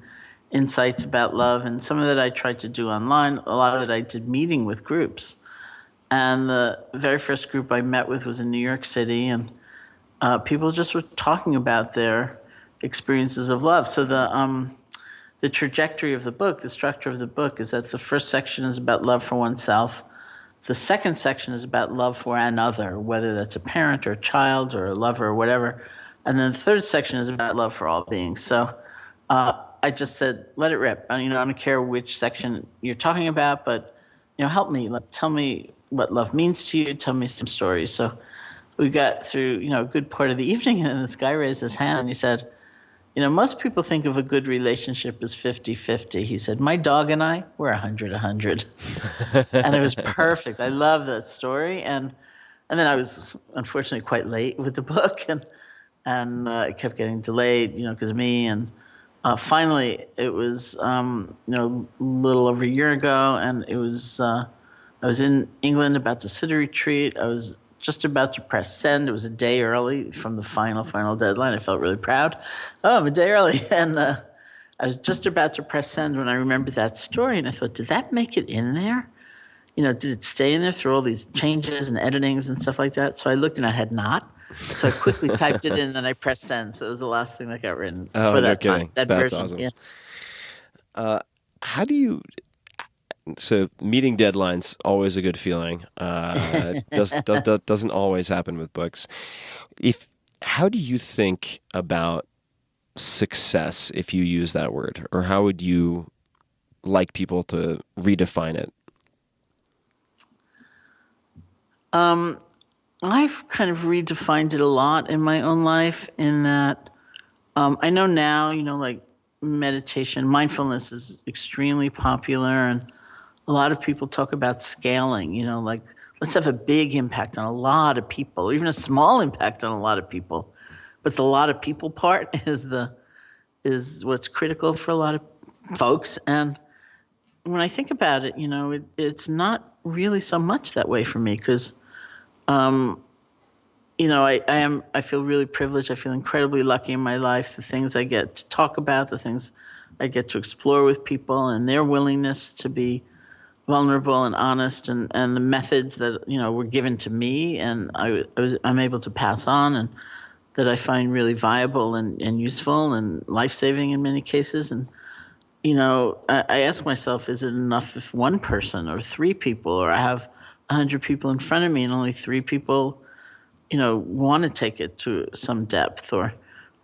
insights about love, and some of that I tried to do online. A lot of it I did meeting with groups. And the very first group I met with was in New York City, and people just were talking about their experiences of love. So the trajectory of the book, the structure of the book, is that the first section is about love for oneself. The second section is about love for another, whether that's a parent or a child or a lover or whatever. And then the third section is about love for all beings. So I just said, let it rip. I don't care which section you're talking about, but help me. Tell me what love means to you. Tell me some stories. So we got through a good part of the evening, and this guy raised his hand and he said, most people think of a good relationship as 50-50. He said, my dog and I, we're 100-100. And it was perfect. I love that story. And then I was unfortunately quite late with the book, and it kept getting delayed, because of me. And finally, it was a little over a year ago, and it was I was in England about to sit a retreat. I was just about to press send. It was a day early from the final deadline. I felt really proud. Oh, I'm a day early. And I was just about to press send when I remembered that story. And I thought, did that make it in there? Did it stay in there through all these changes and editings and stuff like that? So I looked and I had not. So I quickly typed it in and then I pressed send. So it was the last thing that got written for that time. That That's version. awesome. Yeah. How do you... So meeting deadlines, always a good feeling. Doesn't always happen with books. How do you think about success, if you use that word, or how would you like people to redefine it? I've kind of redefined it a lot in my own life, in that I know now, like meditation, mindfulness is extremely popular, and a lot of people talk about scaling, like let's have a big impact on a lot of people, or even a small impact on a lot of people. But the lot of people part is what's critical for a lot of folks. And when I think about it, it's not really so much that way for me, because I feel really privileged. I feel incredibly lucky in my life. The things I get to talk about, the things I get to explore with people, and their willingness to be vulnerable and honest, and the methods that were given to me, and I'm able to pass on, and that I find really viable and useful and life-saving in many cases. And I ask myself, is it enough if one person or three people, or I have 100 people in front of me and only three people want to take it to some depth, or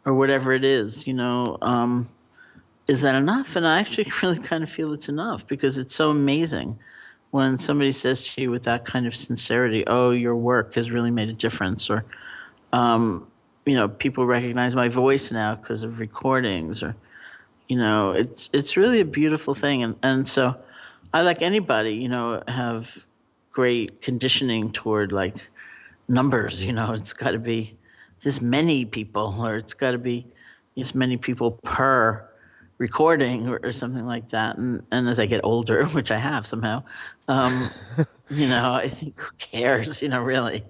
whatever it is, is that enough? And I actually really kind of feel it's enough, because it's so amazing when somebody says to you with that kind of sincerity, oh, your work has really made a difference, or, people recognize my voice now because of recordings, or, it's really a beautiful thing. And so I, like anybody, have great conditioning toward like numbers, it's got to be this many people, or it's got to be this many people per recording, or something like that. And as I get older, which I have somehow, I think, who cares, really,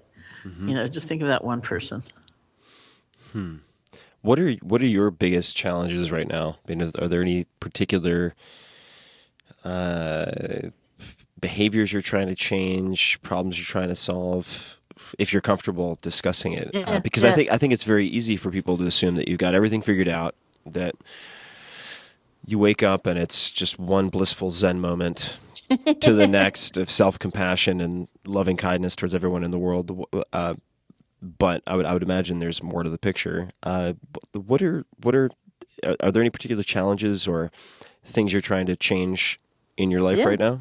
just think of that one person. What are your biggest challenges right now? I mean, are there any particular behaviors you're trying to change, problems you're trying to solve, if you're comfortable discussing it? Because I think it's very easy for people to assume that you've got everything figured out, that you wake up and it's just one blissful Zen moment to the next of self-compassion and loving kindness towards everyone in the world. But I would imagine there's more to the picture. Are there any particular challenges or things you're trying to change in your life right now?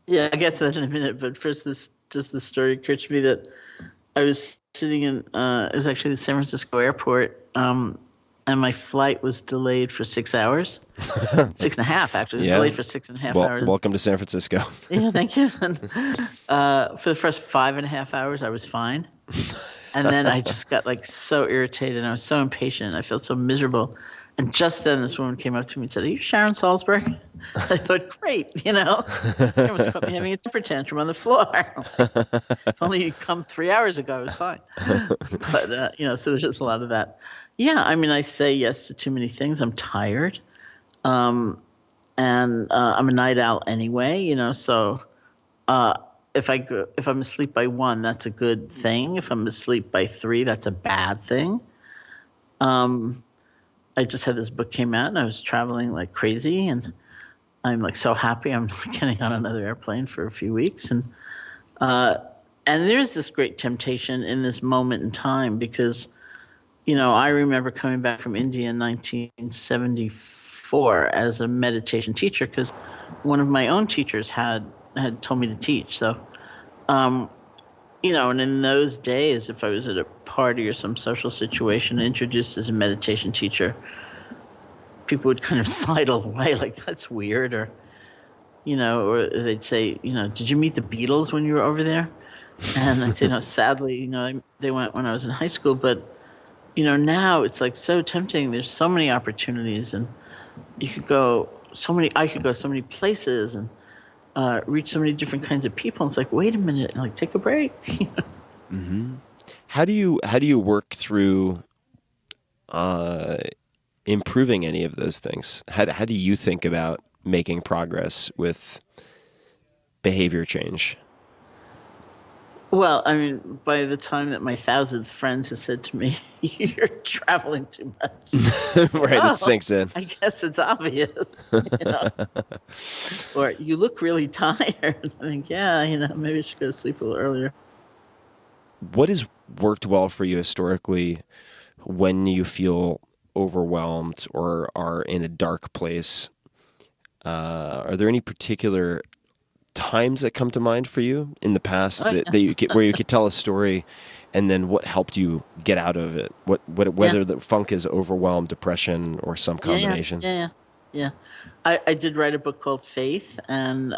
Yeah, I'll get to that in a minute. But first, this story occurred to me that I was sitting in, it was actually the San Francisco airport, and my flight was delayed for 6 hours. 6.5, actually. It was delayed for 6.5 hours. Welcome to San Francisco. Yeah, thank you. And, for the first 5.5 hours, I was fine. And then I just got like so irritated, and I was so impatient, and I felt so miserable. And just then this woman came up to me and said, "Are you Sharon Salzberg?" I thought, great, It almost caught me having a temper tantrum on the floor. If only you'd come 3 hours ago, I was fine. But, so there's just a lot of that. Yeah, I mean, I say yes to too many things. I'm tired. And I'm a night owl anyway, so if I'm asleep by 1, that's a good thing. If I'm asleep by 3, that's a bad thing. I just had this book came out, and I was traveling like crazy, and I'm like so happy I'm not getting on another airplane for a few weeks. And there's this great temptation in this moment in time, because, I remember coming back from India in 1974 as a meditation teacher, because one of my own teachers had told me to teach. So, and in those days, if I was at a party or some social situation introduced as a meditation teacher, people would kind of sidle away like, that's weird, or they'd say, did you meet the Beatles when you were over there? And I'd say, no, sadly, they went when I was in high school. But, now it's like so tempting. There's so many opportunities, and I could go so many places, and reach so many different kinds of people. And it's like, wait a minute, like, take a break. Mm-hmm. How do you work through improving any of those things? How do you think about making progress with behavior change? Well, I mean, by the time that my 1,000th friend has said to me, "You're traveling too much," right, it sinks in. I guess it's obvious, Or you look really tired. I think, maybe I should go to sleep a little earlier. What has worked well for you historically when you feel overwhelmed or are in a dark place? Are there any particular times that come to mind for you in the past where you could tell a story, and then what helped you get out of it? Whether the funk is overwhelm, depression, or some combination? Yeah. I did write a book called Faith, and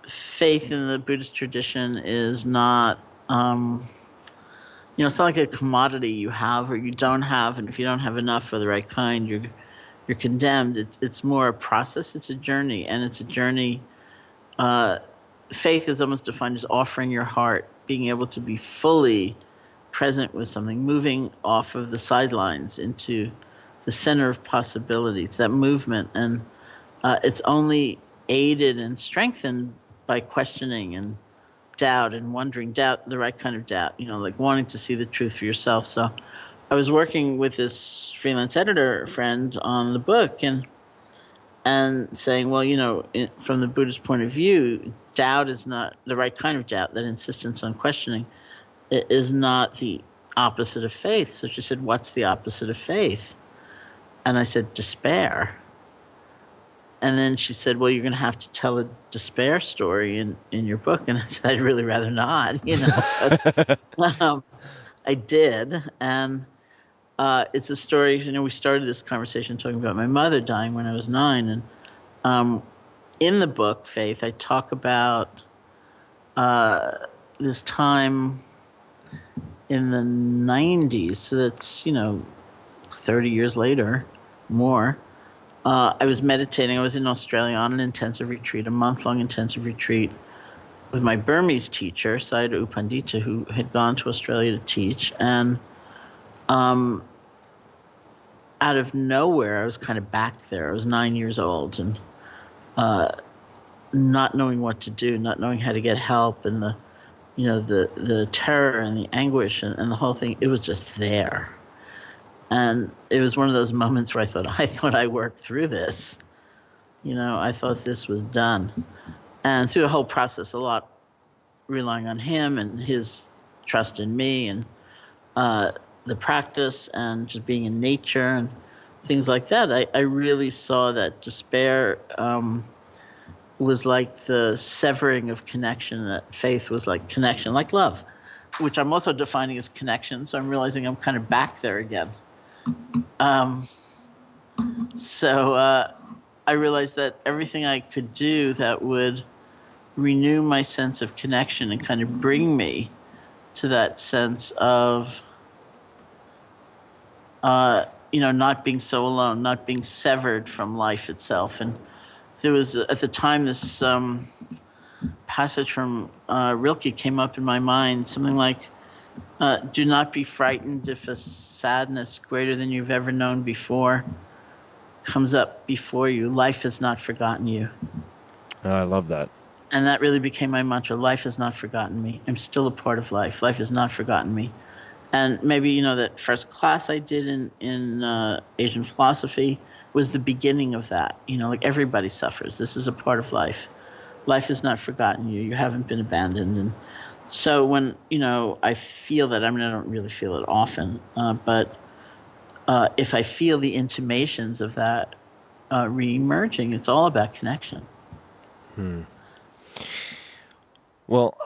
faith in the Buddhist tradition is not, it's not like a commodity you have or you don't have, and if you don't have enough of the right kind, you're condemned. It's more a process. It's a journey, and it's a journey. Faith is almost defined as offering your heart, being able to be fully present with something, moving off of the sidelines into the center of possibility. It's that movement, and it's only aided and strengthened by questioning and doubt and wondering, doubt, the right kind of doubt, like wanting to see the truth for yourself. So I was working with this freelance editor friend on the book and saying, well, from the Buddhist point of view, doubt is not the right kind of doubt. That insistence on questioning is not the opposite of faith. So she said, what's the opposite of faith? And I said, despair. And then she said, well, you're going to have to tell a despair story in your book. And I said, I'd really rather not, I did. And it's a story, we started this conversation talking about my mother dying when I was 9. And in the book, Faith, I talk about this time in the 90s. So that's, 30 years later, more. I was meditating. I was in Australia on an intensive retreat, a month-long intensive retreat with my Burmese teacher, Sayadaw U Pandita, who had gone to Australia to teach. And out of nowhere, I was kind of back there. I was 9 years old and not knowing what to do, not knowing how to get help, and the terror and the anguish and the whole thing. It was just there. And it was one of those moments where I thought I worked through this. I thought this was done. And through the whole process, a lot relying on him and his trust in me and the practice and just being in nature and things like that. I really saw that despair was like the severing of connection, that faith was like connection, like love, which I'm also defining as connection. So I'm realizing I'm kind of back there again. So I realized that everything I could do that would renew my sense of connection and kind of bring me to that sense of, not being so alone, not being severed from life itself. And there was, at the time, this passage from Rilke came up in my mind, something like, do not be frightened if a sadness greater than you've ever known before comes up before you. Life has not forgotten you. Oh, I love that. And that really became my mantra. Life has not forgotten me. I'm still a part of life. Life has not forgotten me. And maybe, that first class I did in Asian philosophy was the beginning of that. Like everybody suffers. This is a part of life. Life has not forgotten you. You haven't been abandoned. And so when, I feel that, I don't really feel it often, but if I feel the intimations of that re-emerging, it's all about connection. Well,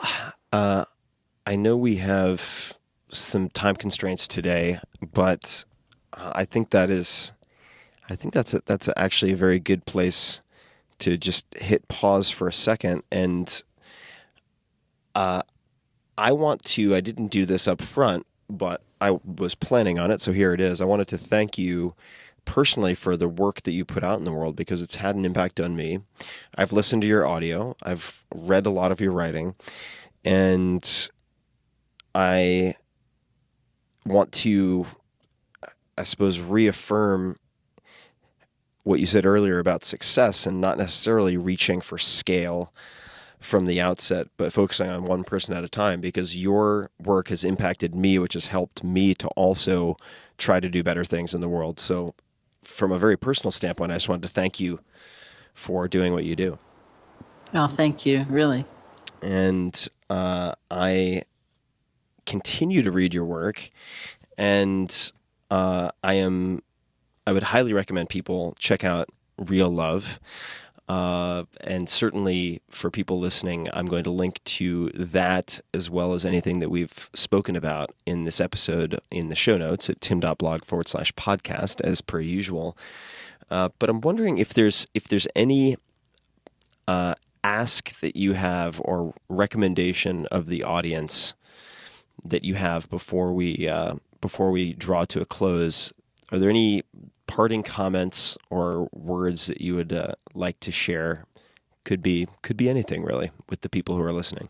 I know we have some time constraints today, but I think that's actually a very good place to just hit pause for a second. And I didn't do this up front, but I was planning on it, so here it is. I wanted to thank you personally for the work that you put out in the world, because it's had an impact on me. I've listened to your audio. I've read a lot of your writing, and I want to, I suppose, reaffirm what you said earlier about success and not necessarily reaching for scale from the outset, but focusing on one person at a time, because your work has impacted me, which has helped me to also try to do better things in the world. So from a very personal standpoint, I just wanted to thank you for doing what you do. Oh, thank you, really. And I continue to read your work, and I would highly recommend people check out Real Love. And certainly for people listening, I'm going to link to that as well as anything that we've spoken about in this episode in the show notes at tim.blog/podcast, as per usual. But I'm wondering if there's any ask that you have or recommendation of the audience that you have before we draw to a close. Are there any parting comments or words that you would like to share? Could be anything, really, with the people who are listening.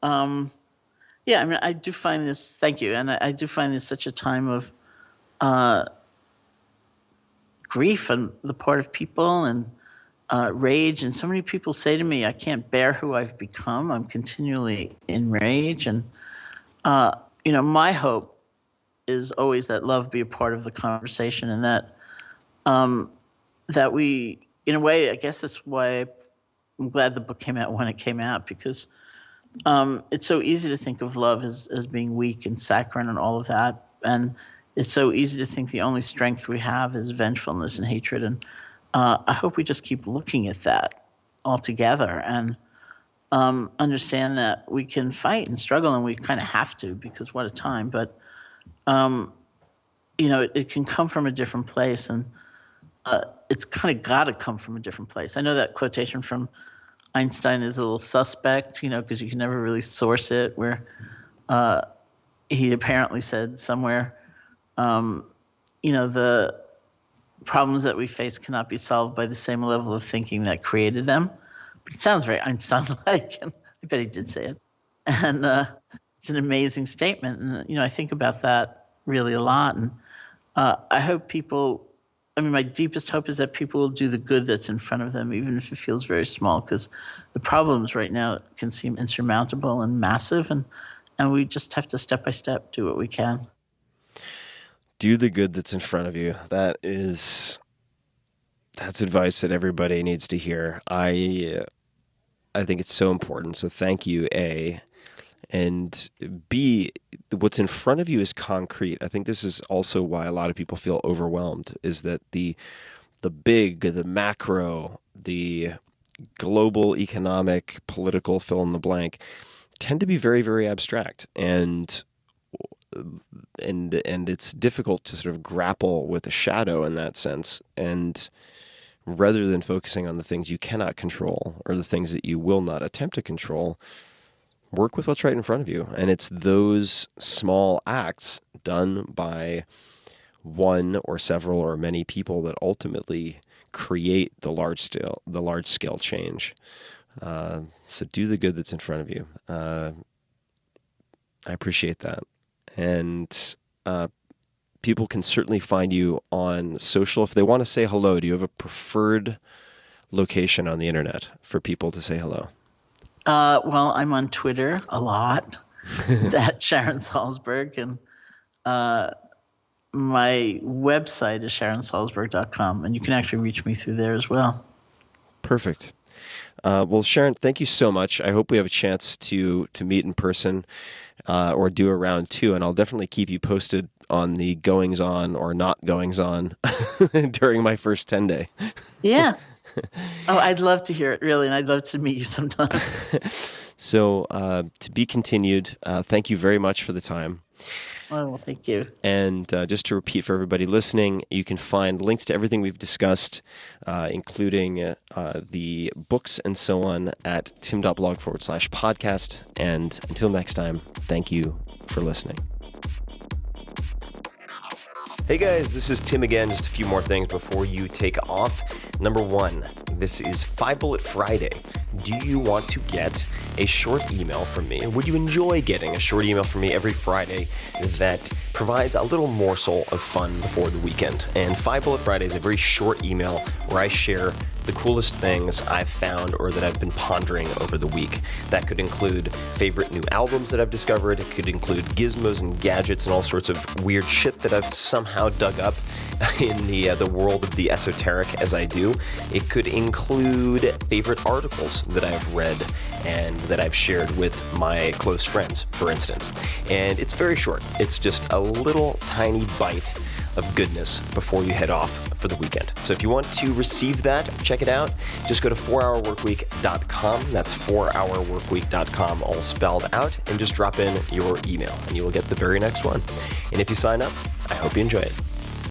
Yeah, I do find this, thank you, and I do find this such a time of grief on the part of people, and rage. And so many people say to me, I can't bear who I've become. I'm continually in rage. And, my hope is always that love be a part of the conversation, and that we, in a way, I guess that's why I'm glad the book came out when it came out, because it's so easy to think of love as being weak and saccharine and all of that. And it's so easy to think the only strength we have is vengefulness and hatred. And I hope we just keep looking at that altogether and understand that we can fight and struggle, and we kind of have to, because what a time. But, it can come from a different place, and it's kind of got to come from a different place. I know that quotation from Einstein is a little suspect, because you can never really source it, where he apparently said somewhere, the problems that we face cannot be solved by the same level of thinking that created them. But it sounds very Einstein-like, and I bet he did say it. And it's an amazing statement. And, I think about that really a lot. And I hope my deepest hope is that people will do the good that's in front of them, even if it feels very small, because the problems right now can seem insurmountable and massive, and we just have to step by step do what we can. Do the good that's in front of you. That's advice that everybody needs to hear. I think it's so important. So thank you, A. And B, what's in front of you is concrete. I think this is also why a lot of people feel overwhelmed, is that the big, the macro, the global economic, political fill in the blank tend to be very, very abstract. And it's difficult to sort of grapple with a shadow in that sense. And rather than focusing on the things you cannot control or the things that you will not attempt to control, work with what's right in front of you. And it's those small acts done by one or several or many people that ultimately create the large scale change. So do the good that's in front of you. I appreciate that. And people can certainly find you on social. If they want to say hello, do you have a preferred location on the internet for people to say hello? Well, I'm on Twitter a lot. It's at Sharon Salzberg. And my website is sharonsalzberg.com. And you can actually reach me through there as well. Perfect. Well, Sharon, thank you so much. I hope we have a chance to meet in person or do a round two, and I'll definitely keep you posted on the goings on or not goings on during my first 10 day. Yeah. Oh, I'd love to hear it, really, and I'd love to meet you sometime. So to be continued, thank you very much for the time. Oh, well, thank you. And just to repeat for everybody listening, you can find links to everything we've discussed, including the books and so on, at tim.blog/podcast. And until next time, thank you for listening. Hey guys, this is Tim again. Just a few more things before you take off. Number one, this is 5 Bullet Friday. Do you want to get a short email from me? Would you enjoy getting a short email from me every Friday that provides a little morsel of fun before the weekend? And 5 Bullet Friday is a very short email where I share the coolest things I've found or that I've been pondering over the week. That could include favorite new albums that I've discovered. It could include gizmos and gadgets and all sorts of weird shit that I've somehow dug up in the world of the esoteric as I do. It could include favorite articles that I've read and that I've shared with my close friends, for instance. And it's very short. It's just a little tiny bite of goodness before you head off for the weekend. So if you want to receive that, check it out. Just go to 4hourworkweek.com. That's 4hourworkweek.com, all spelled out, and just drop in your email and you will get the very next one. And if you sign up, I hope you enjoy it.